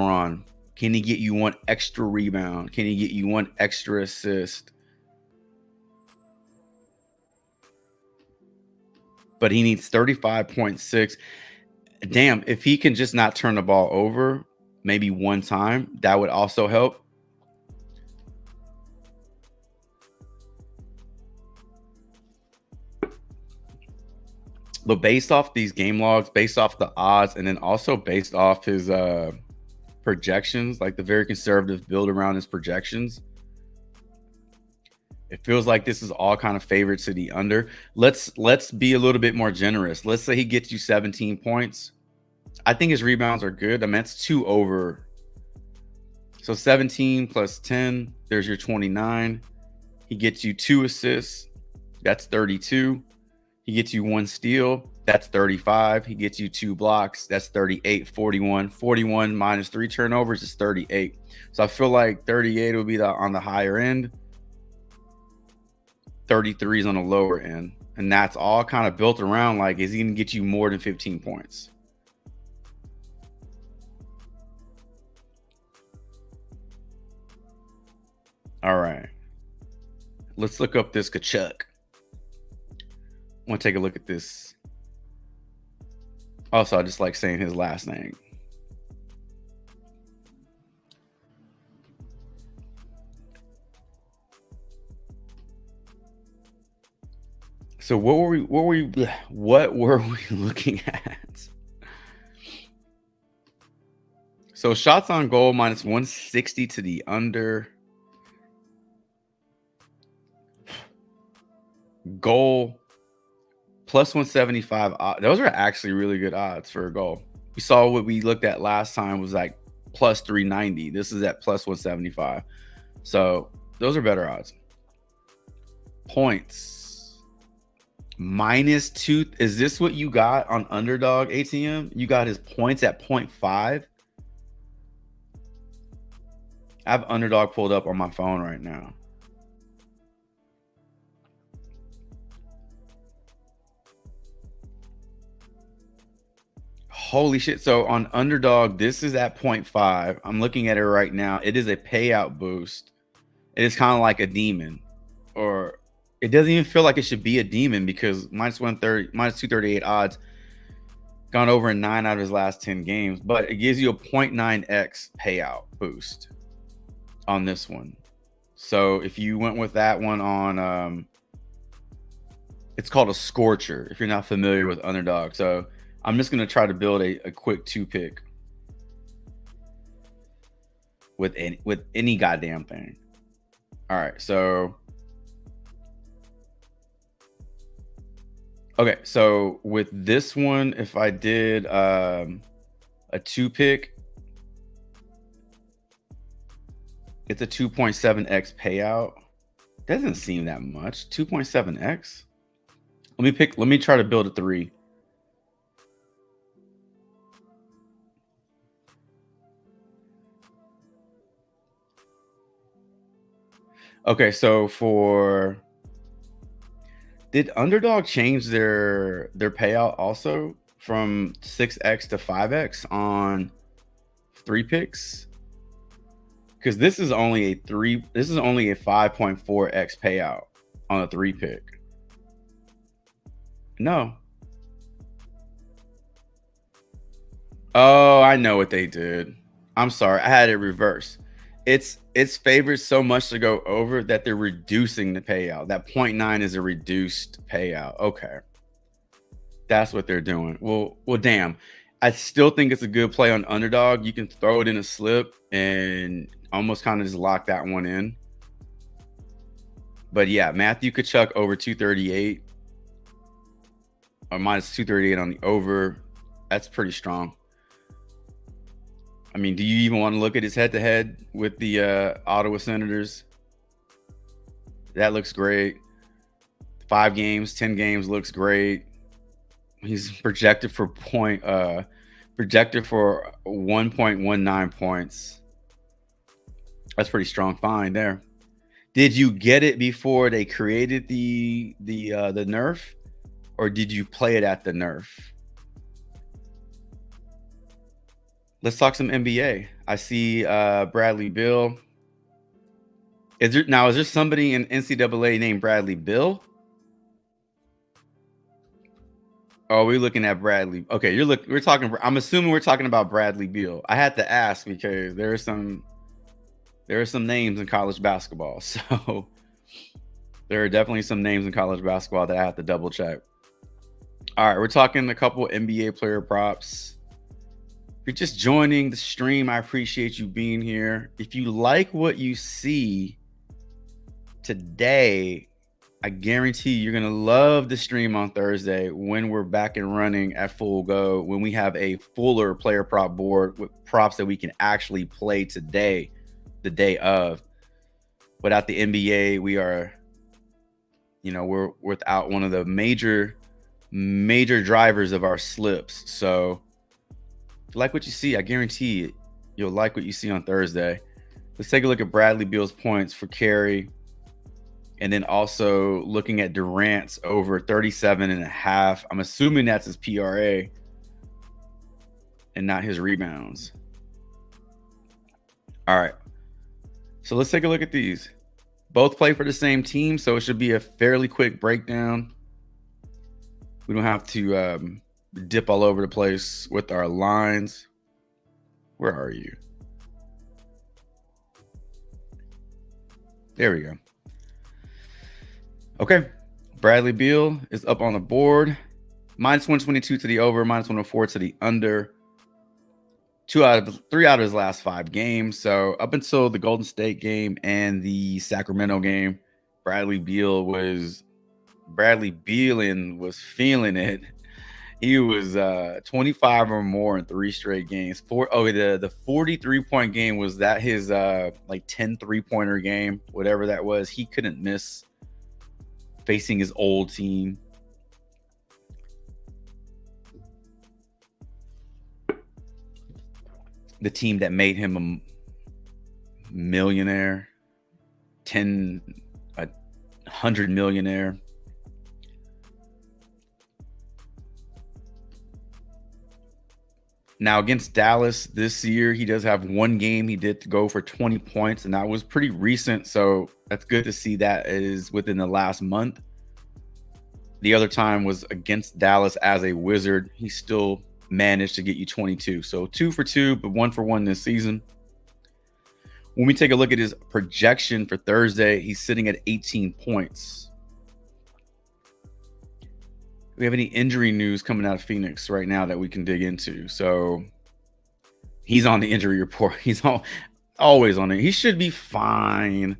on? Can he get you 1 extra rebound? Can he get you 1 extra assist? But he needs 35.6. Damn, if he can just not turn the ball over maybe 1 time, that would also help. But based off these game logs, based off the odds, and then also based off his projections, like the very conservative build around his projections, it feels like this is all kind of favored to the under. Let's be a little bit more generous. Let's say he gets you 17 points. I think his rebounds are good. I mean, that's 2 over. So 17 plus 10, there's your 29. He gets you 2 assists. That's 32. He gets you 1 steal. That's 35. He gets you 2 blocks. That's 38, 41. 41 minus 3 turnovers is 38. So I feel like 38 will be on the higher end. 33 is on the lower end. And that's all kind of built around, like, is he going to get you more than 15 points? All right. Let's look up this Kachuk. I want to take a look at this. Also, I just like saying his last name. So what were we looking at? So shots on goal minus 160 to the under. Goal plus 175. Those are actually really good odds for a goal. We saw what we looked at last time was like plus 390. This is at plus 175. So those are better odds. Points. Minus 2. Is this what you got on Underdog ATM? You got his points at 0.5. I have Underdog pulled up on my phone right now. Holy shit. So on Underdog, this is at 0.5. I'm looking at it right now. It is a payout boost. It is kind of like a demon. Or it doesn't even feel like it should be a demon because minus 130, minus 238 odds. Gone over in 9 out of his last 10 games. But it gives you a 0.9x payout boost on this one. So if you went with that one on, it's called a Scorcher if you're not familiar with Underdog. So I'm just going to try to build a quick 2-pick with any goddamn thing. All right, so okay, so with this one, if I did a 2-pick, it's a 2.7x payout. Doesn't seem that much. 2.7x. Let me try to build a 3. Okay, so did Underdog change their payout also from 6x to 5x on 3 picks? Because this is only a 5.4x payout on a 3-pick. No. Oh, I know what they did. I'm sorry, I had it reversed. It's favored so much to go over that they're reducing the payout. That 0.9 is a reduced payout. Okay. That's what they're doing. Well, damn. I still think it's a good play on Underdog. You can throw it in a slip and almost kind of just lock that one in. But yeah, Matthew Tkachuk over 238 or minus 238 on the over. That's pretty strong. I mean, do you even want to look at his head-to-head with the Ottawa Senators? That looks great. 5 games, 10 games looks great. He's projected for 1.19 points. That's pretty strong find there. Did you get it before they created the nerf, or did you play it at the nerf? Let's talk some NBA. I see Bradley Beal. Is there somebody in NCAA named Bradley Beal? Oh, we're looking at Bradley. Okay, we're talking. I'm assuming we're talking about Bradley Beal. I had to ask because there are some names in college basketball. So there are definitely some names in college basketball that I have to double check. All right, we're talking a couple NBA player props. If you're just joining the stream, I appreciate you being here. If you like what you see today, I guarantee you're going to love the stream on Thursday when we're back and running at full go, when we have a fuller player prop board with props that we can actually play today, the day of. Without the NBA, we're without one of the major drivers of our slips. So if you like what you see, I guarantee you'll like what you see on Thursday. Let's take a look at Bradley Beal's points for carry. And then also looking at Durant's over 37.5. I'm assuming that's his PRA and not his rebounds. All right. So let's take a look at these. Both play for the same team, so it should be a fairly quick breakdown. We don't have to dip all over the place with our lines. Where are you? There we go. Okay, Bradley Beal is up on the board. Minus 122 to the over, minus 104 to the under. 3 out of his last 5 games. So up until the Golden State game and the Sacramento game, Bradley Bealin was feeling it. He was 25 or more in 3 straight games. The 43-point game, was that his 10 3-pointer game, whatever that was. He couldn't miss facing his old team. The team that made him a millionaire, 100 millionaire. Now against Dallas this year, he does have one game he did go for 20 points, and that was pretty recent. So that's good to see that is within the last month. The other time was against Dallas as a Wizard. He still managed to get you 22. So 2 for 2, but 1 for 1 this season. When we take a look at his projection for Thursday, he's sitting at 18 points. Do we have any injury news coming out of Phoenix right now that we can dig into? So he's on the injury report. He's always on it. He should be fine.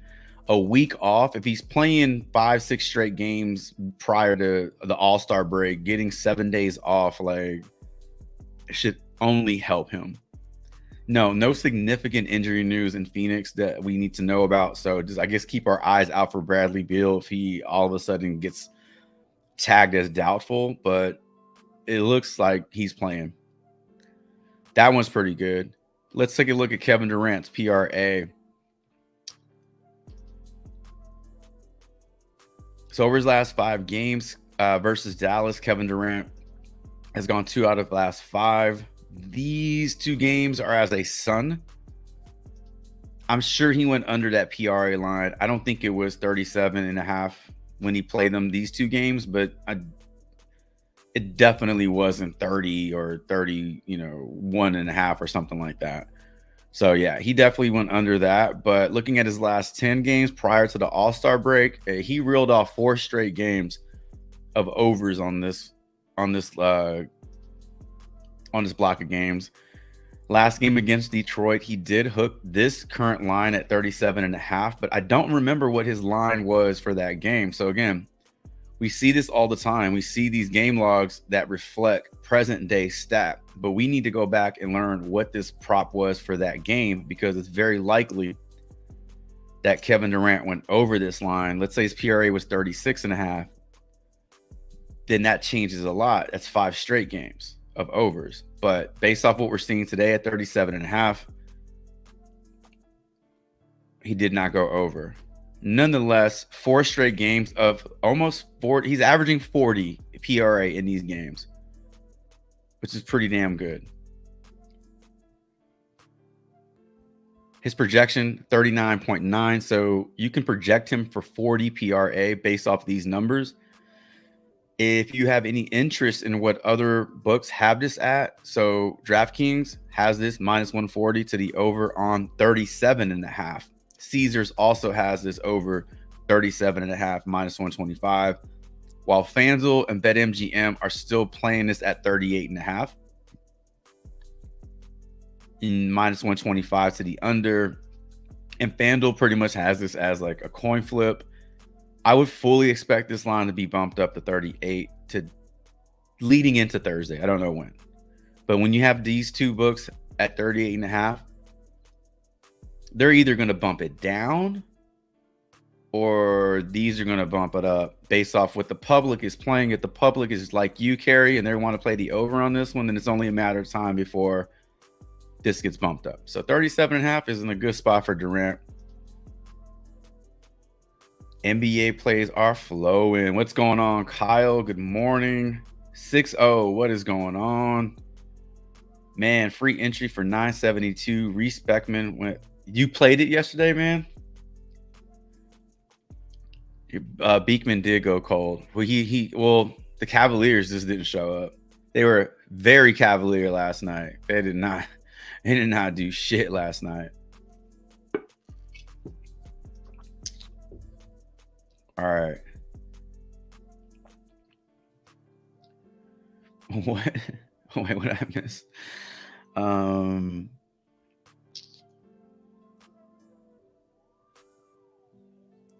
A week off, if he's playing 5-6 straight games prior to the All-Star break, getting 7 days off, it should only help him. No significant injury news in Phoenix that we need to know about. So just, I guess, keep our eyes out for Bradley Beal if he all of a sudden gets tagged as doubtful, but it looks like he's playing. That one's pretty good. Let's take a look at Kevin Durant's PRA. So over his last 5 games versus Dallas, Kevin Durant has gone 2 out of the last 5. These 2 games are as a Sun. I'm sure he went under that PRA line. I don't think it was 37.5 when he played them these 2 games, but it definitely wasn't 30 or 31.5 or something like that. So yeah, he definitely went under that. But looking at his last 10 games prior to the All-Star break, he reeled off 4 straight games of overs on this block of games. Last game against Detroit, he did hook this current line at 37.5, but I don't remember what his line was for that game. So again, we see this all the time. We see these game logs that reflect present day stat, but we need to go back and learn what this prop was for that game, because it's very likely that Kevin Durant went over this line. Let's say his PRA was 36.5. Then that changes a lot. That's 5 straight games of overs. But based off what we're seeing today at 37.5, he did not go over. Nonetheless, 4 straight games of almost 40. He's averaging 40 PRA in these games, which is pretty damn good. His projection, 39.9. So you can project him for 40 PRA based off these numbers. If you have any interest in what other books have this at, so DraftKings has this minus 140 to the over on 37.5. Caesars also has this over 37.5 minus 125. while FanDuel and BetMGM are still playing this at 38.5. In minus 125 to the under. And FanDuel pretty much has this as like a coin flip. I would fully expect this line to be bumped up to 38 to leading into Thursday. I don't know when. But when you have these two books at 38.5, they're either going to bump it down or these are going to bump it up based off what the public is playing. If the public is like you, Carrie, and they want to play the over on this one, then it's only a matter of time before this gets bumped up. So 37.5 is in a good spot for Durant. NBA plays are flowing. What's going on, Kyle? Good morning. 6-0. What is going on? Man, free entry for 972. Reese Beckman went. You played it yesterday, man? Beekman did go cold. Well, the Cavaliers just didn't show up. They were very cavalier last night. They did not do shit last night. All right. What? Wait, what did I miss?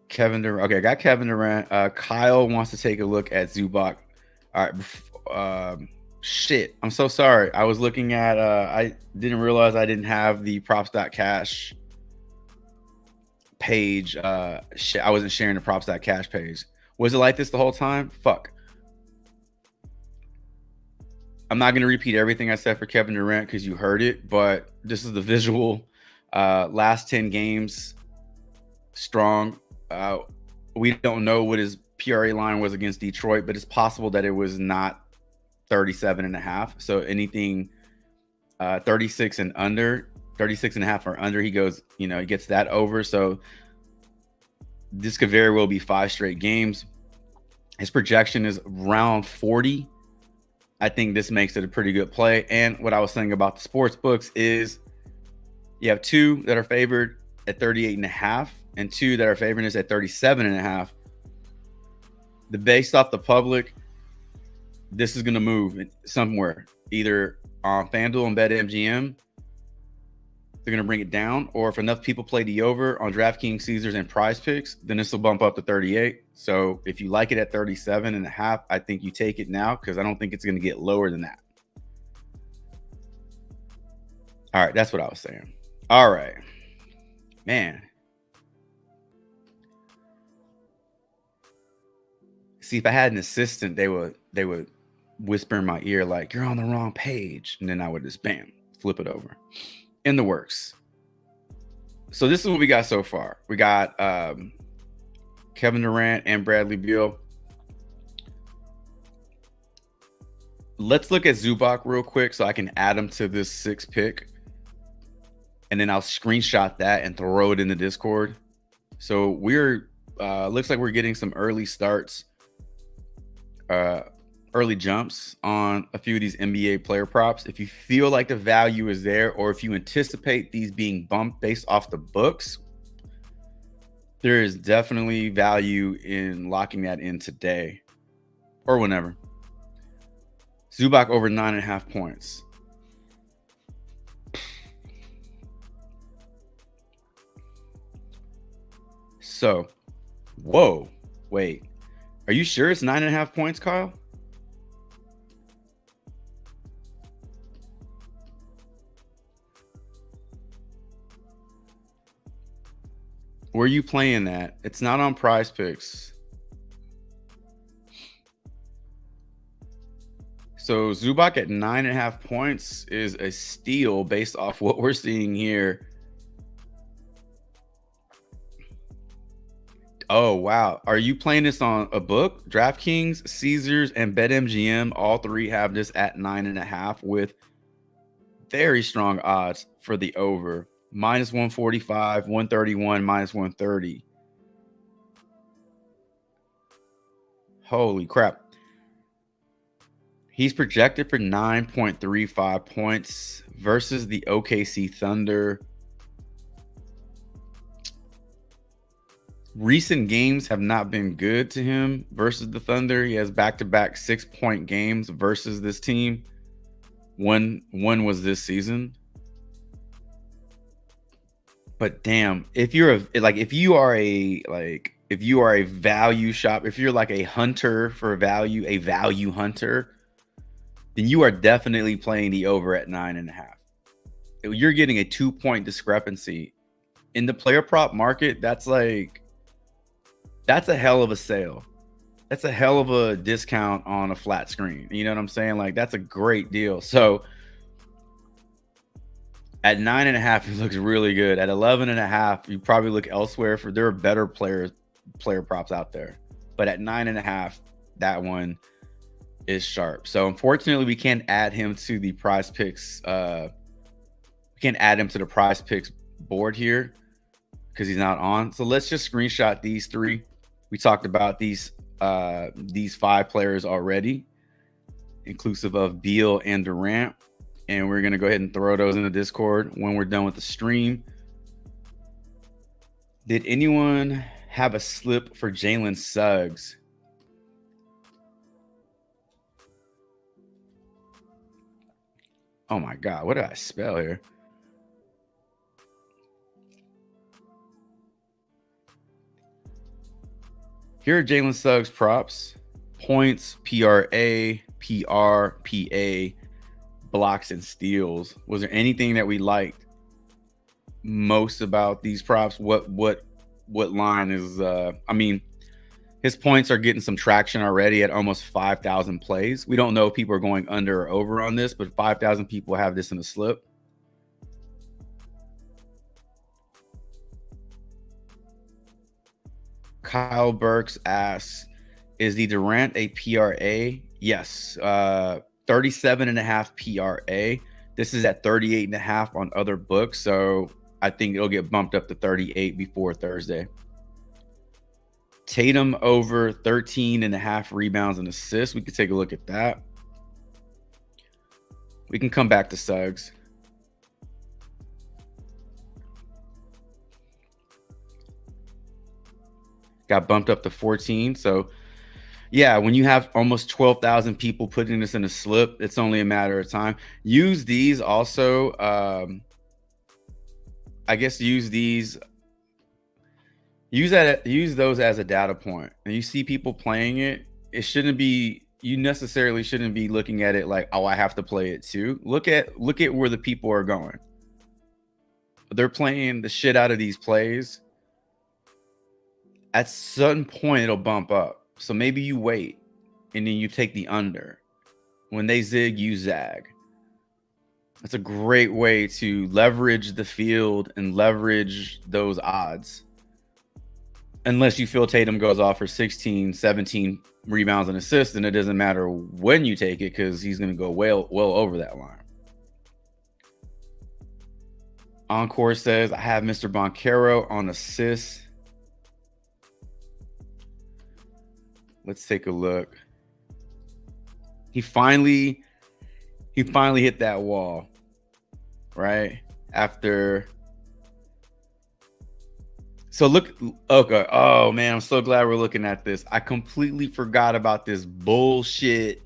Kevin Durant. Okay, I got Kevin Durant. Kyle wants to take a look at Zubac. All right. Shit. I'm so sorry. I was looking at I didn't realize I didn't have the props.cash page. I wasn't sharing the props.cash page. Was it like this the whole time? Fuck. I'm not going to repeat everything I said for Kevin Durant because you heard it, but this is the visual. Last 10 games, strong. We don't know what his PRA line was against Detroit, but it's possible that it was not 37.5. So anything 36 and under, 36.5 or under, he goes, he gets that over. So this could very well be 5 straight games. His projection is around 40. I think this makes it a pretty good play. And what I was saying about the sports books is you have 2 that are favored at 38.5 and 2 that are favoring us at 37.5. Based off the public, this is going to move somewhere, either on FanDuel and BetMGM. They're going to bring it down, or if enough people play the over on DraftKings, Caesars, and Prizepicks, then this will bump up to 38. So if you like it at 37.5, I think you take it now because I don't think it's going to get lower than that. All right, that's what I was saying. All right, man. See, if I had an assistant, they would whisper in my ear like, "You're on the wrong page," and then I would just bam, flip it over. In the works. So this is what we got so far. We got Kevin Durant and Bradley Beal. Let's look at Zubac real quick so I can add him to this 6 pick. And then I'll screenshot that and throw it in the Discord. So we're looks like we're getting some early starts, early jumps on a few of these NBA player props. If you feel like the value is there, or if you anticipate these being bumped based off the books, there is definitely value in locking that in today or whenever. Zubac over 9.5 points. So, whoa, wait. Are you sure it's 9.5 points, Kyle? Where are you playing that? It's not on Prizepicks. So Zubac at 9.5 points is a steal based off what we're seeing here. Oh, wow. Are you playing this on a book? DraftKings, Caesars, and BetMGM, all 3 have this at 9.5 with very strong odds for the over. Minus 145, 131, minus 130. Holy crap. He's projected for 9.35 points versus the OKC Thunder. Recent games have not been good to him versus the Thunder. He has back-to-back 6-point games versus this team. One was this season. But damn, if you are a value shop, if you're like a hunter for value, a value hunter, then you are definitely playing the over at 9.5. You're getting a 2-point discrepancy in the player prop market. That's a hell of a sale. That's a hell of a discount on a flat screen. You know what I'm saying? Like, that's a great deal. So at 9.5, it looks really good. At 11.5, you probably look elsewhere for there are better player props out there. But at 9.5, that one is sharp. So unfortunately, we can't add him to the Prizepicks. We can't add him to the Prizepicks board here because he's not on. So let's just screenshot these three. We talked about these 5 players already, inclusive of Beal and Durant. And we're going to go ahead and throw those in the Discord when we're done with the stream. Did anyone have a slip for Jalen Suggs? Oh my God, what did I spell here? Here are Jalen Suggs props. Points, PRA, PR, PA, blocks, and steals. Was there anything that we liked most about these props? What line is his points are getting some traction already at almost 5,000 plays. We don't know if people are going under or over on this, but 5,000 people have this in a slip. Kyle Burks asks, is the Durant a PRA? Yes. 37.5 PRA. This is at 38.5 on other books. So I think it'll get bumped up to 38 before Thursday. Tatum over 13.5 rebounds and assists. We could take a look at that. We can come back to Suggs. Got bumped up to 14. So yeah, when you have almost 12,000 people putting this in a slip, it's only a matter of time. Use these also. I guess use these. Use those as a data point. And you see people playing it. It shouldn't be. You necessarily shouldn't be looking at it like, oh, I have to play it too. Look at where the people are going. They're playing the shit out of these plays. At some point, it'll bump up. So maybe you wait and then you take the under. When they zig, you zag. That's a great way to leverage the field and leverage those odds. Unless you feel Tatum goes off for 16, 17 rebounds and assists, and it doesn't matter when you take it because he's going to go well over that line. Encore says, I have Mr. Boncaro on assists. Let's take a look. He finally hit that wall, right? After. So look, okay. Oh man, I'm so glad we're looking at this. I completely forgot about this bullshit.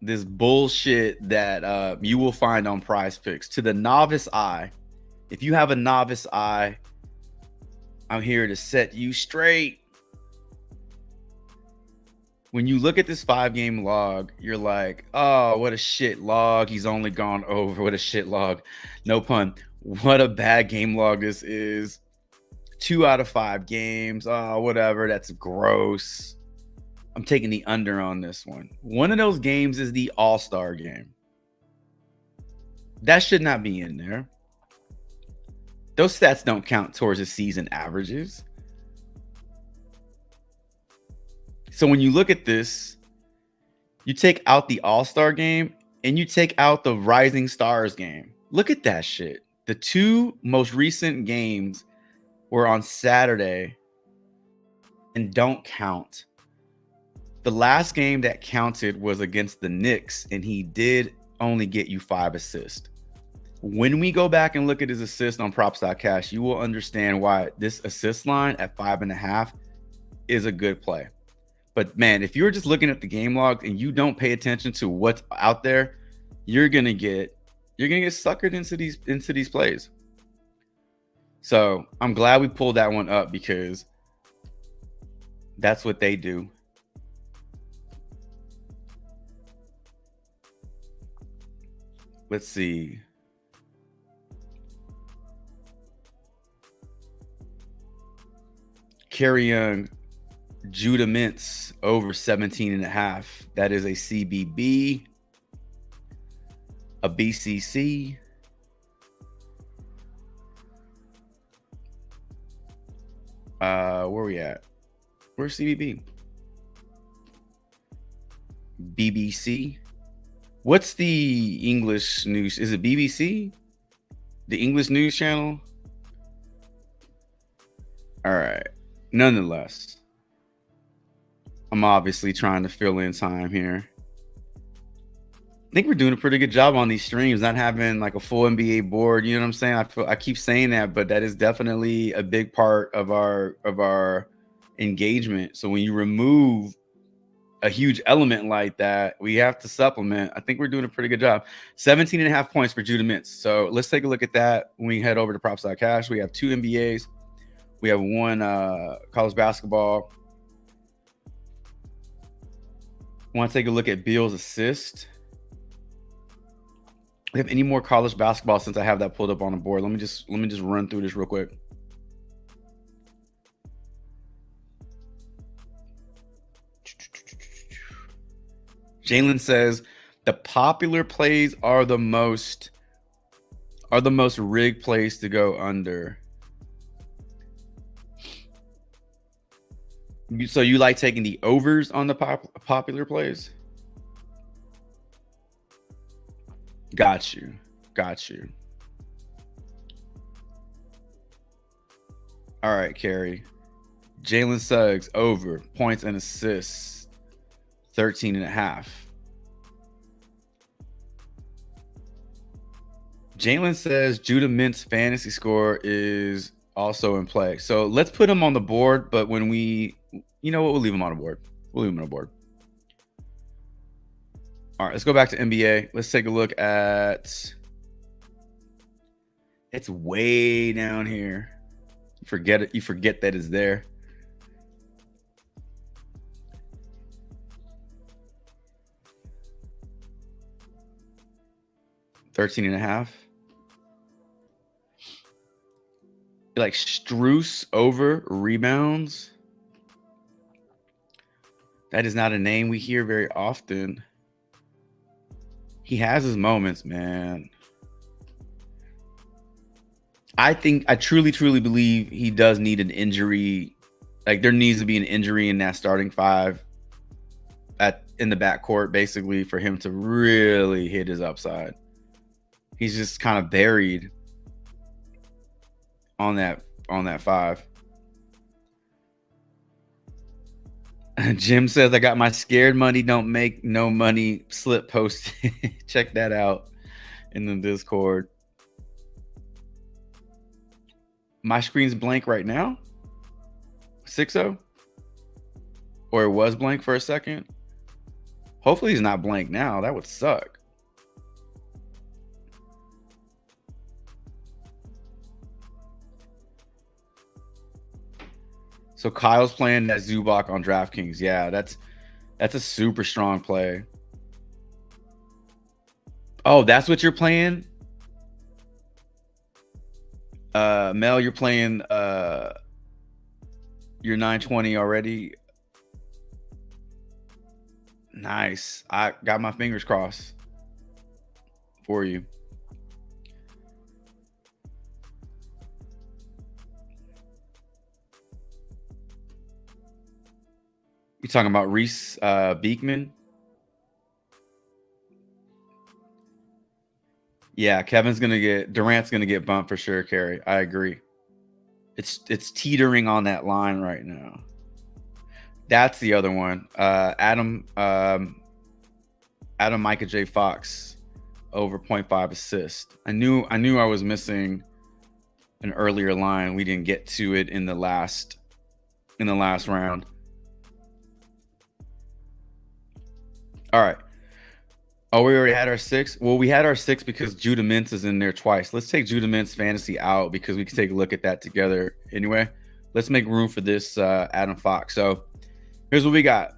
This bullshit that you will find on Prizepicks. To the novice eye, if you have a novice eye, I'm here to set you straight. When you look at this 5-game log, you're like, oh, what a shit log. He's only gone over. What a shit log. No pun. What a bad game log this is. 2 out of 5 games. Oh, whatever. That's gross. I'm taking the under on this one. One of those games is the All-Star game. That should not be in there. Those stats don't count towards the season averages. So when you look at this, you take out the All-Star game and you take out the Rising Stars game. Look at that shit. The 2 most recent games were on Saturday and don't count. The last game that counted was against the Knicks, and he did only get you 5 assists. When we go back and look at his assist on props.cash, you will understand why this assist line at 5.5 is a good play. But man, if you're just looking at the game logs and you don't pay attention to what's out there, you're gonna get suckered into these plays. So I'm glad we pulled that one up because that's what they do. Let's see. Kerry Young, Judah Mintz over 17.5. That is a CBB, a BCC. Where we at? Where's CBB? BBC. What's the English news? Is it BBC? The English news channel? All right. Nonetheless, I'm obviously trying to fill in time here. I think we're doing a pretty good job on these streams, not having like a full NBA board. You know what I'm saying? I keep saying that, but that is definitely a big part of our engagement. So when you remove a huge element like that, we have to supplement. I think we're doing a pretty good job. 17.5 points for Judah Mintz. So let's take a look at that when we head over to props.cash. We have 2 NBAs. We have 1 college basketball. Want to take a look at Beal's assist. We have any more college basketball since I have that pulled up on the board. Let me just run through this real quick. Jalen says the popular plays are the most rigged plays to go under. So you like taking the overs on the popular plays? Got you. All right, Kerry. Jalen Suggs over points and assists 13.5. Jalen says Judah Mint's fantasy score is also in play. So let's put him on the board, but when you know what, we'll leave him on the board. All right, let's go back to NBA. Let's take a look at, it's way down here. Forget it. You forget that it's there. $13.5. Like Strus over rebounds. That is not a name we hear very often. He has his moments, man. I truly believe he does need an injury. Like there needs to be an injury in that starting 5 in the backcourt, basically, for him to really hit his upside. He's just kind of buried on that 5. Jim says, I got my scared money don't make no money slip post. Check that out in the Discord. My screen's blank right now. 6-0? Or it was blank for a second. Hopefully he's not blank now. That would suck. So Kyle's playing that Zubac on DraftKings. Yeah, that's a super strong play. Oh, that's what you're playing? Mel, you're playing your 920 already. Nice. I got my fingers crossed for you. You talking about Reese Beekman? Yeah, Durant's gonna get bumped for sure, Kerry. I agree. It's teetering on that line right now. That's the other one. Adam Micah J. Fox over 0.5 assist. I knew I was missing an earlier line. We didn't get to it in the last round. All right. Oh, we already had our 6. Well, we had our 6 because Judah Mintz is in there twice. Let's take Judah Mintz fantasy out because we can take a look at that together. Anyway, let's make room for this Adam Fox. So here's what we got.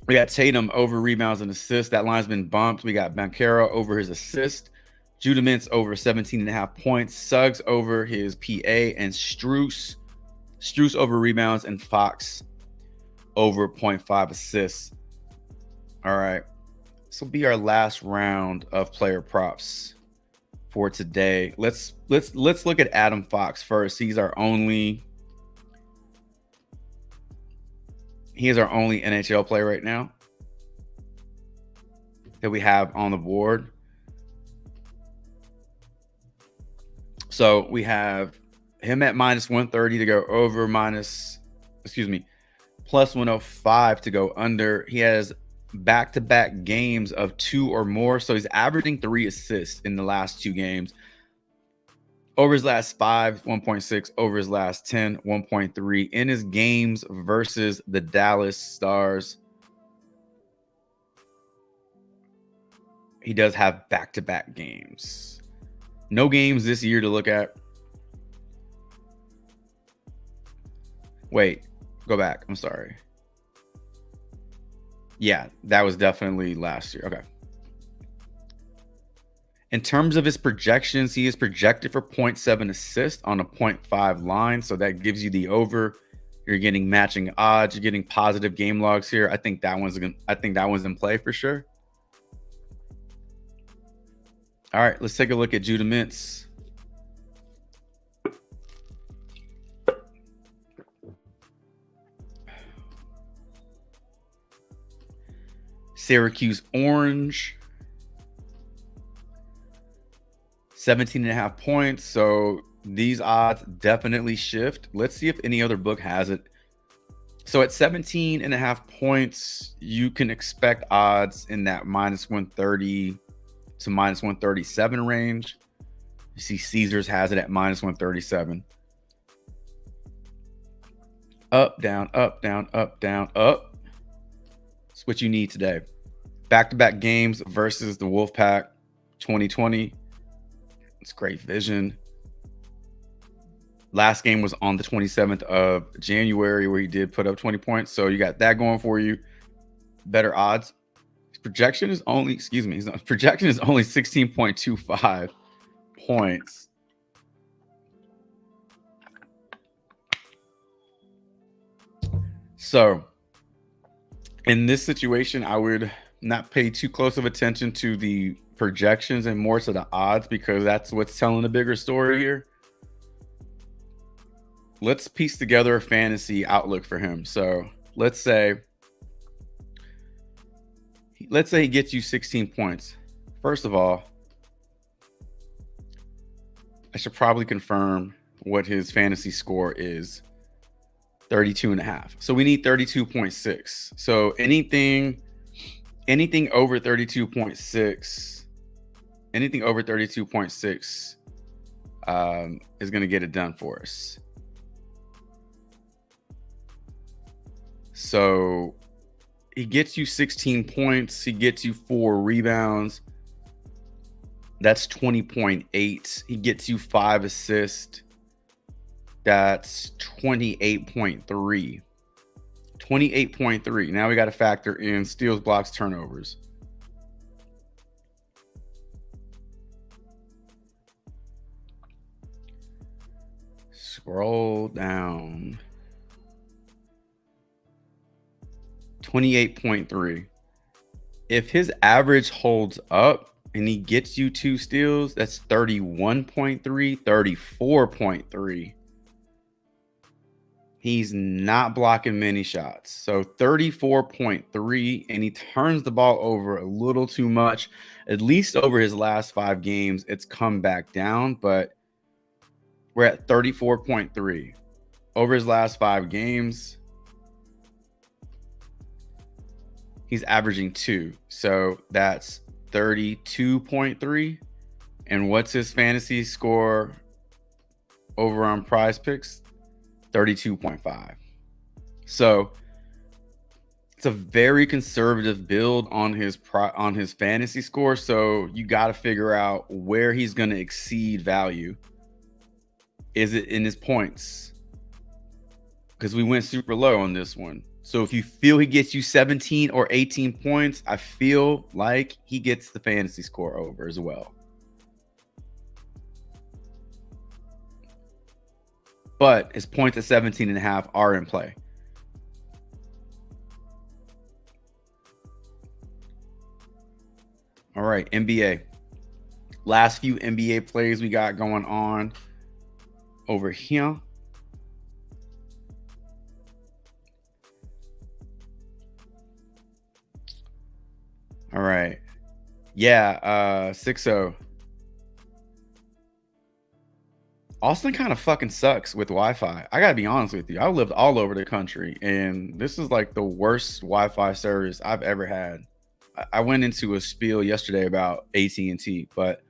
We got Tatum over rebounds and assists. That line's been bumped. We got Banchero over his assist. Judah Mintz over 17.5 points. Suggs over his PA. And Strus over rebounds. And Fox over 0.5 assists. All right. This will be our last round of player props for today. Let's look at Adam Fox first. He is our only NHL player right now that we have on the board. So we have him at minus 130 to go over, plus 105 to go under. He has back-to-back games of 2 or more. So he's averaging 3 assists in the last 2 games. Over his last 5, 1.6. Over his last 10, 1.3. In his games versus the Dallas Stars, he does have back-to-back games. No games this year to look at. Wait, go back. I'm sorry. Yeah, that was definitely last year. Okay. In terms of his projections, he is projected for 0.7 assists on a 0.5 line. So that gives you the over. You're getting matching odds. You're getting positive game logs here. I think that one's in play for sure. All right, let's take a look at Judah Mintz. Syracuse Orange, 17.5 points. So these odds definitely shift. Let's see if any other book has it. So at 17.5 points, you can expect odds in that minus 130 to minus 137 range. You see Caesars has it at minus 137. Up, down, up, down, up, down, up. That's what you need today. Back-to-back games versus the Wolfpack 2020. It's great vision. Last game was on the 27th of January where he did put up 20 points. So you got that going for you. Better odds. His projection is only 16.25 points. So in this situation, I would not pay too close of attention to the projections and more to the odds because that's what's telling the bigger story here. Let's piece together a fantasy outlook for him. So let's say he gets you 16 points. First of all, I should probably confirm what his fantasy score is. 32.5. So we need 32.6. So anything over 32.6, is going to get it done for us. So he gets you 16 points. He gets you 4 rebounds. That's 20.8. He gets you 5 assists. That's 28.3. 28.3. Now we got to factor in steals, blocks, turnovers. Scroll down. 28.3. If his average holds up and he gets you 2 steals, that's 31.3, 34.3. He's not blocking many shots. So 34.3, and he turns the ball over a little too much. At least over his last 5 games, it's come back down, but we're at 34.3. Over his last 5 games, he's averaging 2. So that's 32.3. And what's his fantasy score over on Prizepicks? 32.5. So it's a very conservative build on his fantasy score. So you got to figure out where he's going to exceed value. Is it in his points? Because we went super low on this one. So if you feel he gets you 17 or 18 points, I feel like he gets the fantasy score over as well. But his points at 17.5 are in play. All right, NBA. Last few NBA plays we got going on over here. All right. Yeah, 6-0. Austin kind of fucking sucks with Wi-Fi. I gotta be honest with you. I lived all over the country, and this is like the worst Wi-Fi service I've ever had. I went into a spiel yesterday about AT&T, but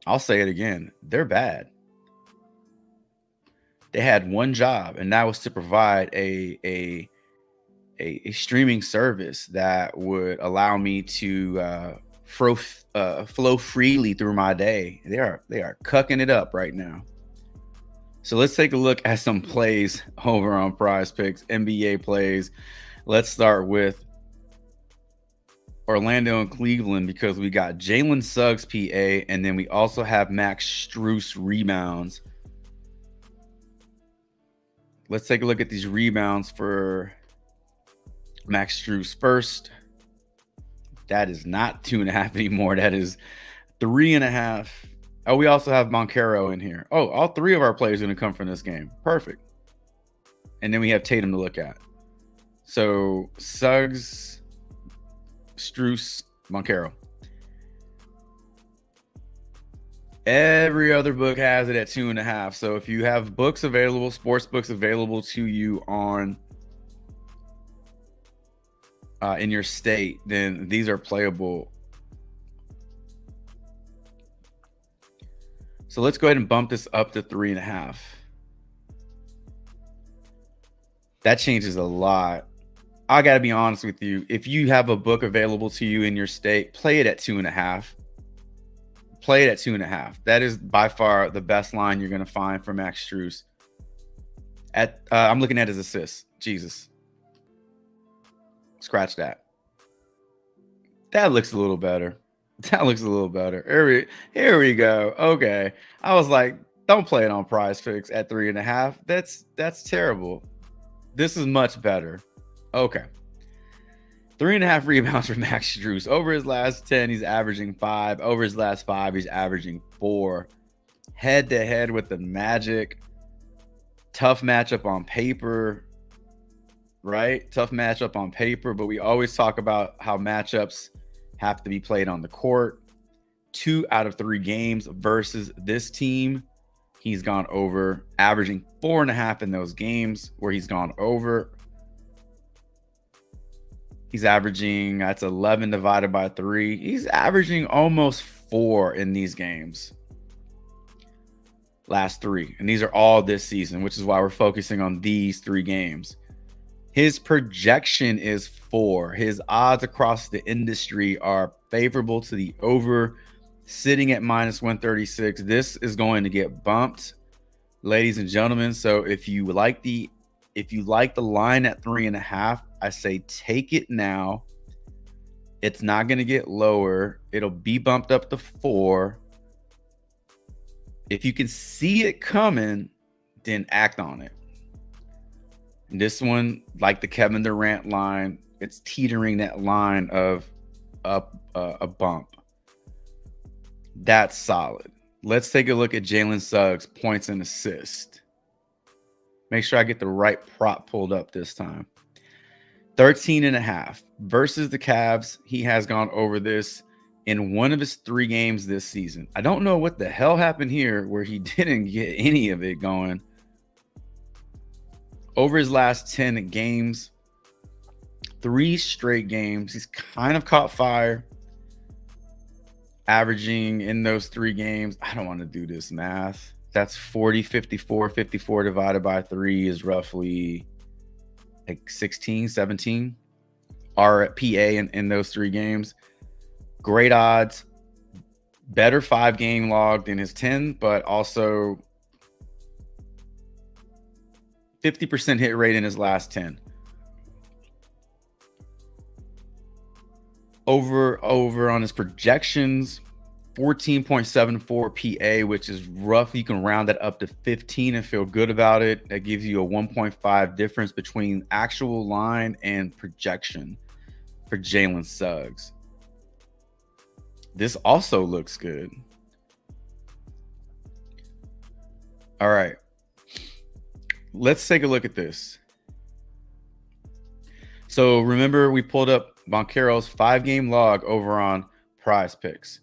I'll say it again. They're bad. They had one job, and that was to provide a streaming service that would allow me to flow freely through my day. They are cucking it up right now. So let's take a look at some plays over on Prizepicks, NBA plays. Let's start with Orlando and Cleveland because we got Jalen Suggs PA, and then we also have Max Strus rebounds. Let's take a look at these rebounds for Max Strus first. That is not 2.5 anymore. That is 3.5. Oh, we also have Moncaro in here. Oh, all three of our players are going to come from this game. Perfect. And then we have Tatum to look at. So Suggs, Strus, Moncaro. Every other book has it at 2.5. So if you have books available, sports books available to you on in your state, then these are playable. So let's go ahead and bump this up to 3.5. That changes a lot. I got to be honest with you. If you have a book available to you in your state, play it at 2.5. Play it at 2.5. That is by far the best line you're going to find for Max Strus. I'm looking at his assists. Jesus. Scratch that. That looks a little better. That looks a little better. Here we go. Okay. I was like, don't play it on Prizepicks at 3.5. That's terrible. This is much better. Okay. 3.5 rebounds for Max Strus. Over his last 10, he's averaging 5. Over his last 5, he's averaging 4. Head to head with the Magic. Tough matchup on paper. Right? Tough matchup on paper, but we always talk about how matchups have to be played on the court. 2 out of 3 games versus this team, he's gone over, averaging 4.5 in those games where he's gone over. He's averaging, that's 11 divided by 3. He's averaging almost 4 in these games. Last 3. And these are all this season, which is why we're focusing on these 3 games. His projection is 4. His odds across the industry are favorable to the over, sitting at -136. This is going to get bumped, ladies and gentlemen. So if you like the line at 3.5, I say take it now. It's not going to get lower. It'll be bumped up to 4. If you can see it coming, then act on it. This one, like the Kevin Durant line, it's teetering that line of a bump. That's solid. Let's take a look at Jalen Suggs' points and assists. Make sure I get the right prop pulled up this time. 13.5 versus the Cavs. He has gone over this in one of his 3 games this season. I don't know what the hell happened here where he didn't get any of it going. Over his last 10 games, 3 straight games, he's kind of caught fire, averaging in those 3 games. I don't want to do this math. That's 40, 54. 54 divided by 3 is roughly like 16, 17 RPA in those 3 games. Great odds. Better 5-game log than his 10, but also 50% hit rate in his last 10. Over on his projections, 14.74 PA, which is rough. You can round that up to 15 and feel good about it. That gives you a 1.5 difference between actual line and projection for Jalen Suggs. This also looks good. All right. Let's take a look at this. So remember, we pulled up Banchero's 5-game log over on Prizepicks.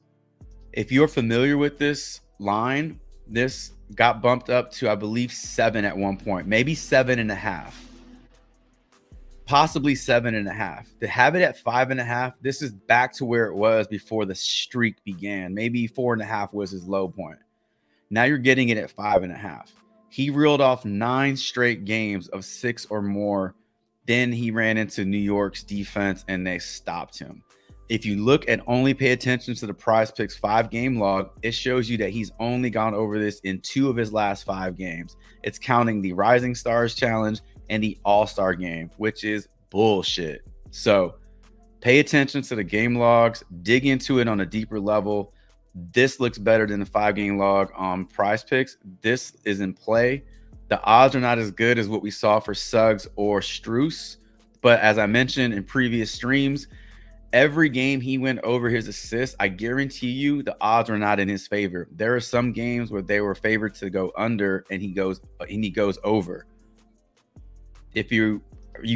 If you're familiar with this line, this got bumped up to, I believe, 7 at one point, maybe 7.5. Possibly 7.5. To have it at 5.5, this is back to where it was before the streak began. Maybe 4.5 was his low point. Now you're getting it at 5.5. He reeled off 9 straight games of 6 or more. Then he ran into New York's defense and they stopped him. If you look and only pay attention to the Prizepicks 5-game log, it shows you that he's only gone over this in 2 of his last 5 games. It's counting the Rising Stars Challenge and the All-Star game, which is bullshit. So pay attention to the game logs, dig into it on a deeper level. This looks better than the 5-game log on Prizepicks. This is in play. The odds are not as good as what we saw for Suggs or Strus, but as I mentioned in previous streams, every game he went over his assists, I guarantee you the odds are not in his favor. There are some games where they were favored to go under and he goes over. If you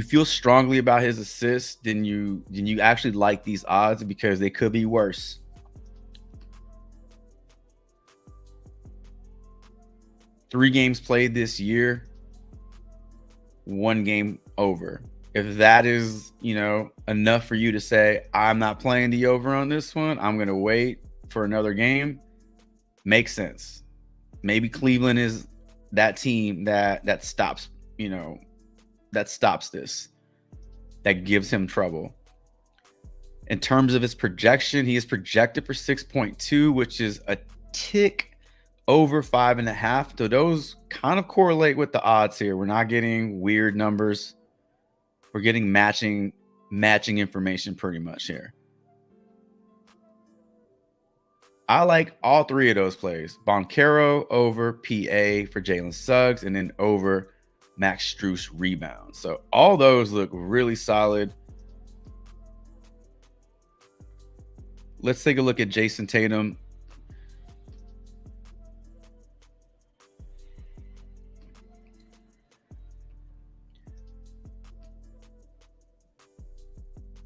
feel strongly about his assists, then you actually like these odds because they could be worse. Three games played this year, 1 game over. If that is, enough for you to say, I'm not playing the over on this one, I'm going to wait for another game, makes sense. Maybe Cleveland is that team that stops, that stops this, that gives him trouble. In terms of his projection, he is projected for 6.2, which is a tick over 5.5. So those kind of correlate with the odds here. We're not getting weird numbers. We're getting matching information pretty much here. I like all 3 of those plays. Banchero over PA for Jalen Suggs, and then over Max Strus rebounds. So all those look really solid. Let's take a look at Jason Tatum.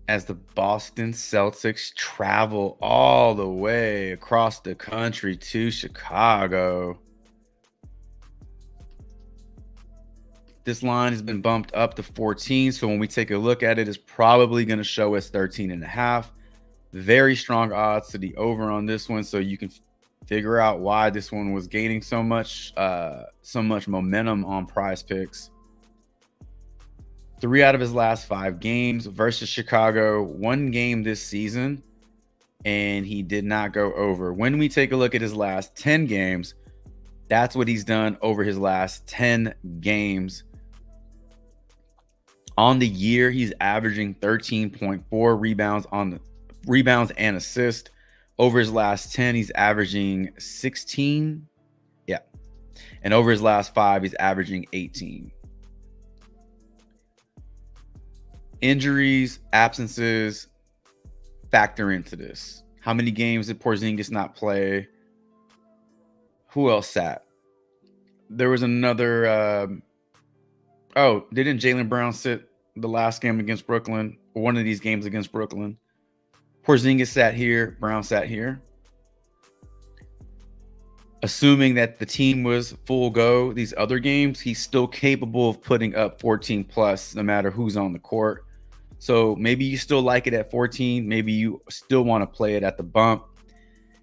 As the Boston Celtics travel all the way across the country to Chicago. This line has been bumped up to 14. So when we take a look at it, it's probably going to show us 13.5. Very strong odds to the over on this one. So you can figure out why this one was gaining so much momentum on Prizepicks. 3 out of his last 5 games versus Chicago, 1 game this season, and he did not go over. When we take a look at his last 10 games, that's what he's done over his last 10 games. On the year, he's averaging 13.4 rebounds and assists. Over his last 10, he's averaging 16. Yeah. And over his last 5, he's averaging 18. Injuries, absences factor into this. How many games did Porzingis not play? Who else sat? There was another. Didn't Jaylen Brown sit the last game against Brooklyn? Or one of these games against Brooklyn? Porzingis sat here. Brown sat here. Assuming that the team was full go these other games, he's still capable of putting up 14 plus no matter who's on the court. So maybe you still like it at 14. Maybe you still want to play it at the bump.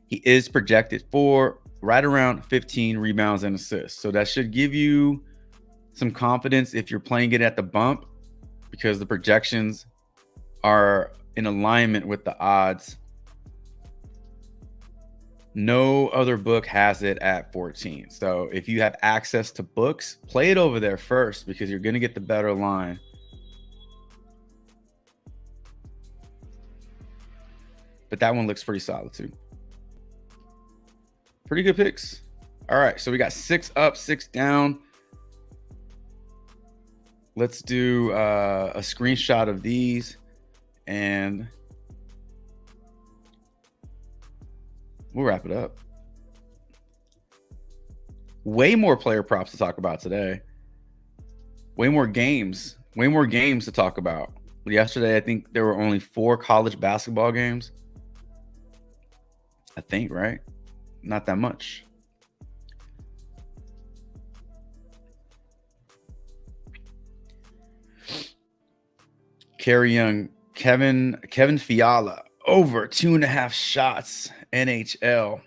He is projected for right around 15 rebounds and assists. So that should give you some confidence if you're playing it at the bump, because the projections are in alignment with the odds. No other book has it at 14. So if you have access to books, play it over there first, because you're going to get the better line. But that one looks pretty solid too. Pretty good picks. All right, so we got 6 up, 6 down. Let's do a screenshot of these, and we'll wrap it up. Way more player props to talk about today. Way more games to talk about. Yesterday, I think there were only 4 college basketball games. I think, right? Not that much. Kerry Young, Kevin Fiala, over 2.5 shots, NHL.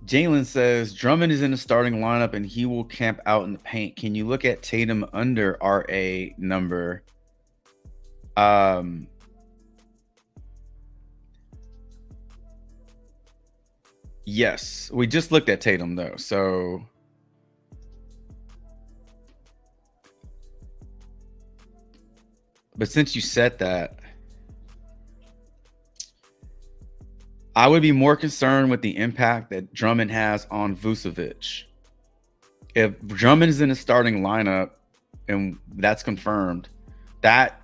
Jalen says Drummond is in the starting lineup and he will camp out in the paint. Can you look at Tatum under RA number? Yes, we just looked at Tatum though. So but since you said that, I would be more concerned with the impact that Drummond has on Vucevic. If Drummond is in the starting lineup and that's confirmed, that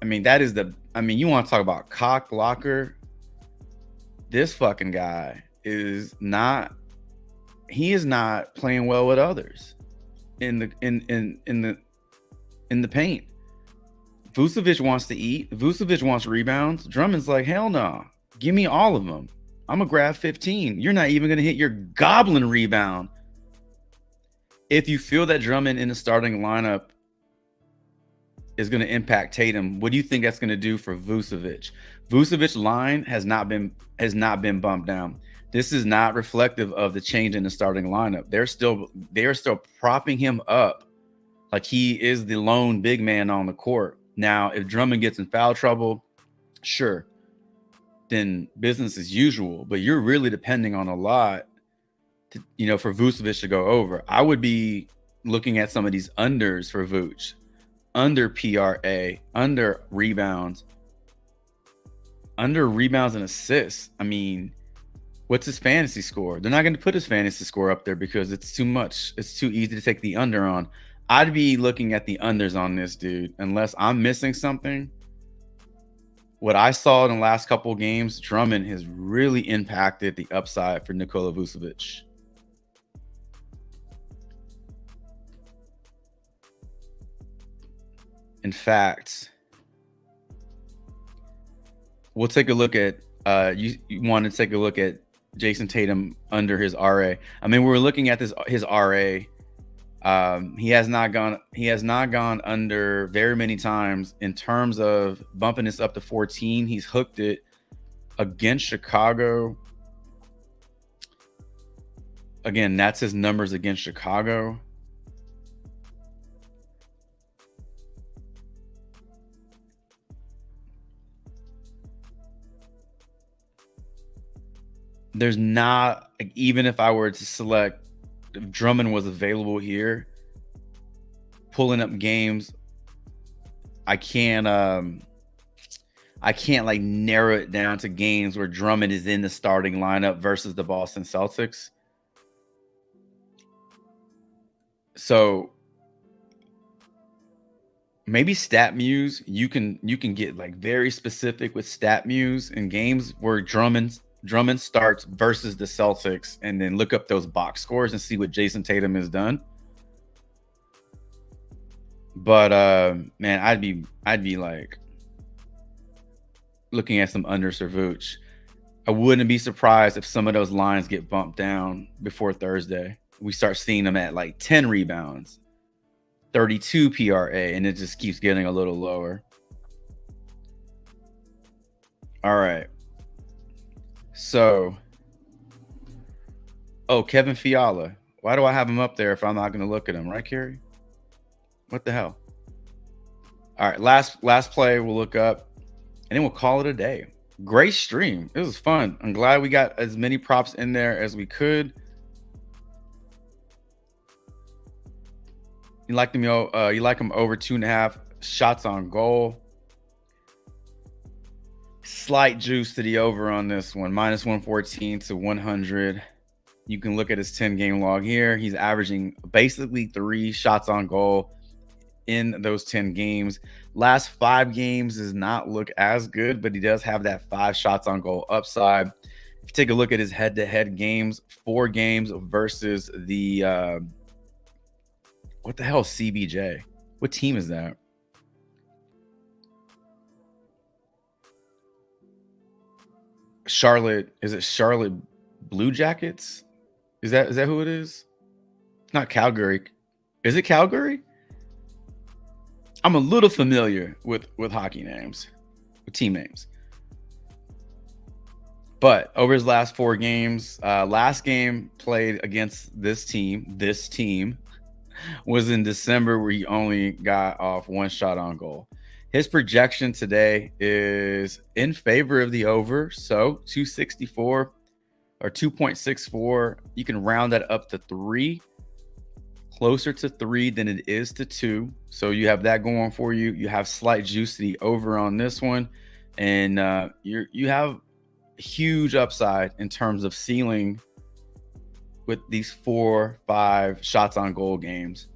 is you want to talk about cock blocker. This fucking guy is not playing well with others in the paint. Vucevic wants to eat. Vucevic wants rebounds. Drummond's like, hell no. Give me all of them. I'm going to grab 15. You're not even going to hit your goblin rebound. If you feel that Drummond in the starting lineup is going to impact Tatum, what do you think that's going to do for Vucevic? Vucevic's line has not been bumped down. This is not reflective of the change in the starting lineup. They are still propping him up like he is the lone big man on the court. Now, if Drummond gets in foul trouble, sure, then business as usual. But you're really depending on a lot for Vucevic to go over. I would be looking at some of these unders for Vuce. Under PRA, under rebounds and assists. What's his fantasy score? They're not going to put his fantasy score up there because it's too much. It's too easy to take the under on. I'd be looking at the unders on this dude, unless I'm missing something. What I saw in the last couple of games, Drummond has really impacted the upside for Nikola Vucevic. In fact, we'll take a look at you want to take a look at Jason Tatum under his RA. We're looking at his RA. He has not gone under very many times in terms of bumping this up to 14. He's hooked it against Chicago. Again, that's his numbers against Chicago. There's not, even if I were to select, if Drummond was available here, pulling up games, I can't narrow it down to games where Drummond is in the starting lineup versus the Boston Celtics. So maybe StatMuse, you can get very specific with StatMuse in games where Drummond starts versus the Celtics, and then look up those box scores and see what Jason Tatum has done. But man, I'd be like, looking at some under Vooch. I wouldn't be surprised if some of those lines get bumped down before Thursday. We start seeing them at like 10 rebounds, 32 PRA, and it just keeps getting a little lower. All right. So, Kevin Fiala. Why do I have him up there if I'm not going to look at him, right, Kerry? What the hell? All right, last play we'll look up, and then we'll call it a day. Great stream. It was fun. I'm glad we got as many props in there as we could. You like them, you like them over 2.5 shots on goal. Slight juice to the over on this one, minus 114 to 100. You can look at his 10-game log here. He's averaging basically 3 shots on goal in those 10 games. Last 5 games does not look as good, but he does have that 5 shots on goal upside. If you take a look at his head-to-head games, 4 games versus the what the hell is CBJ? What team is that? Charlotte. Is it Charlotte Blue Jackets? Is that who it is? Not Calgary. Is it Calgary? I'm a little familiar with hockey names, with team names. But over his last 4 games, last game played against this team was in December, where he only got off 1 shot on goal. His projection today is in favor of the over, so 264 or 2.64. You can round that up to 3, closer to 3 than it is to 2. So you have that going for you. You have slight juice to the over on this one, and you have huge upside in terms of ceiling with these 4-5 shots on goal games.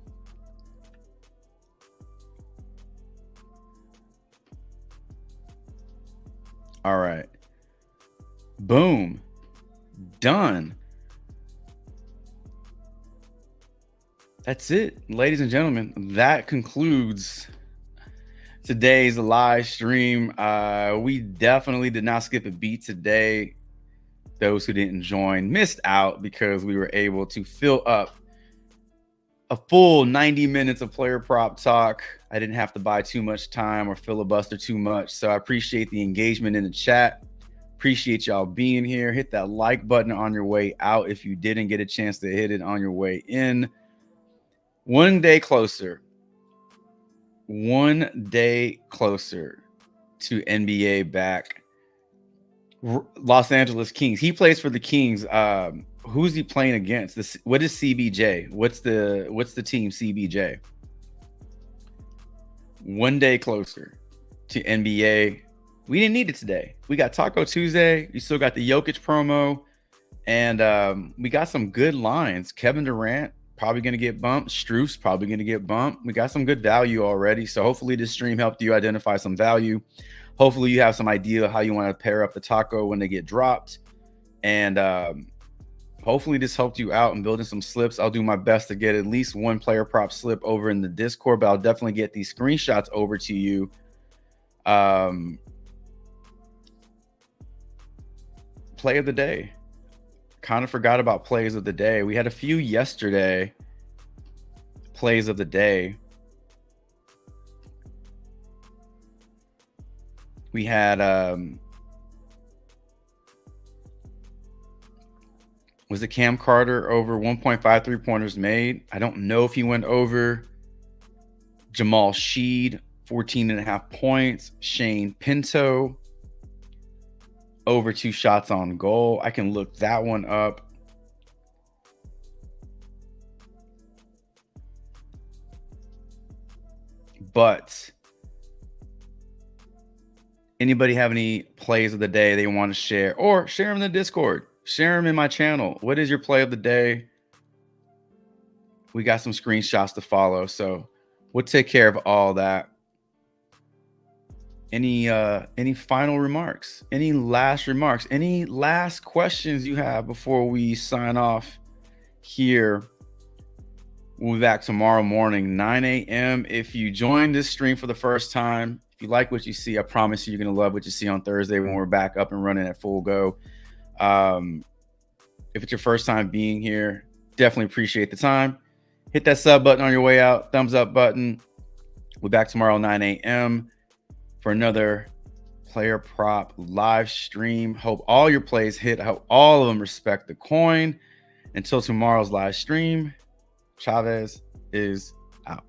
All right. Boom. Done. That's it, ladies and gentlemen. That concludes today's live stream. We definitely did not skip a beat today. Those who didn't join missed out because we were able to fill up a full 90 minutes of player prop talk. I didn't have to buy too much time or filibuster too much. So I appreciate the engagement in the chat. Appreciate y'all being here. Hit that like button on your way out if you didn't get a chance to hit it on your way in. One day closer to NBA back. Los Angeles Kings. He plays for the Kings. Who's he playing against? What is CBJ? What's the team CBJ? One day closer to NBA. We didn't need it today. We got Taco Tuesday. You still got the Jokic promo, and we got some good lines. Kevin Durant probably going to get bumped. Strus probably going to get bumped. We got some good value already. So hopefully this stream helped you identify some value. Hopefully you have some idea how you want to pair up the taco when they get dropped. And hopefully this helped you out in building some slips. I'll do my best to get at least one player prop slip over in the Discord, but I'll definitely get these screenshots over to you. Play of the day. Kind of forgot about plays of the day. We had a few yesterday. Plays of the day. We had was it Cam Carter over 1.5 3-pointers made? I don't know if he went over. Jamal Sheed 14.5 points. Shane Pinto over 2 shots on goal. I can look that one up. But anybody have any plays of the day they want to share, or share them in the Discord, share them in my channel? What is your play of the day? We got some screenshots to follow, so we'll take care of all that. Any final remarks? Any last remarks? Any last questions you have before we sign off here? We'll be back tomorrow morning, 9 a.m. If you joined this stream for the first time, If you like what you see, I promise you're going to love what you see on Thursday when we're back up and running at full go. If it's your first time being here, definitely appreciate the time. Hit that sub button on your way out, thumbs up button. We're back tomorrow 9 a.m. for another player prop live stream. Hope all your plays hit. I hope all of them respect the coin. Until tomorrow's live stream, Chavez is out.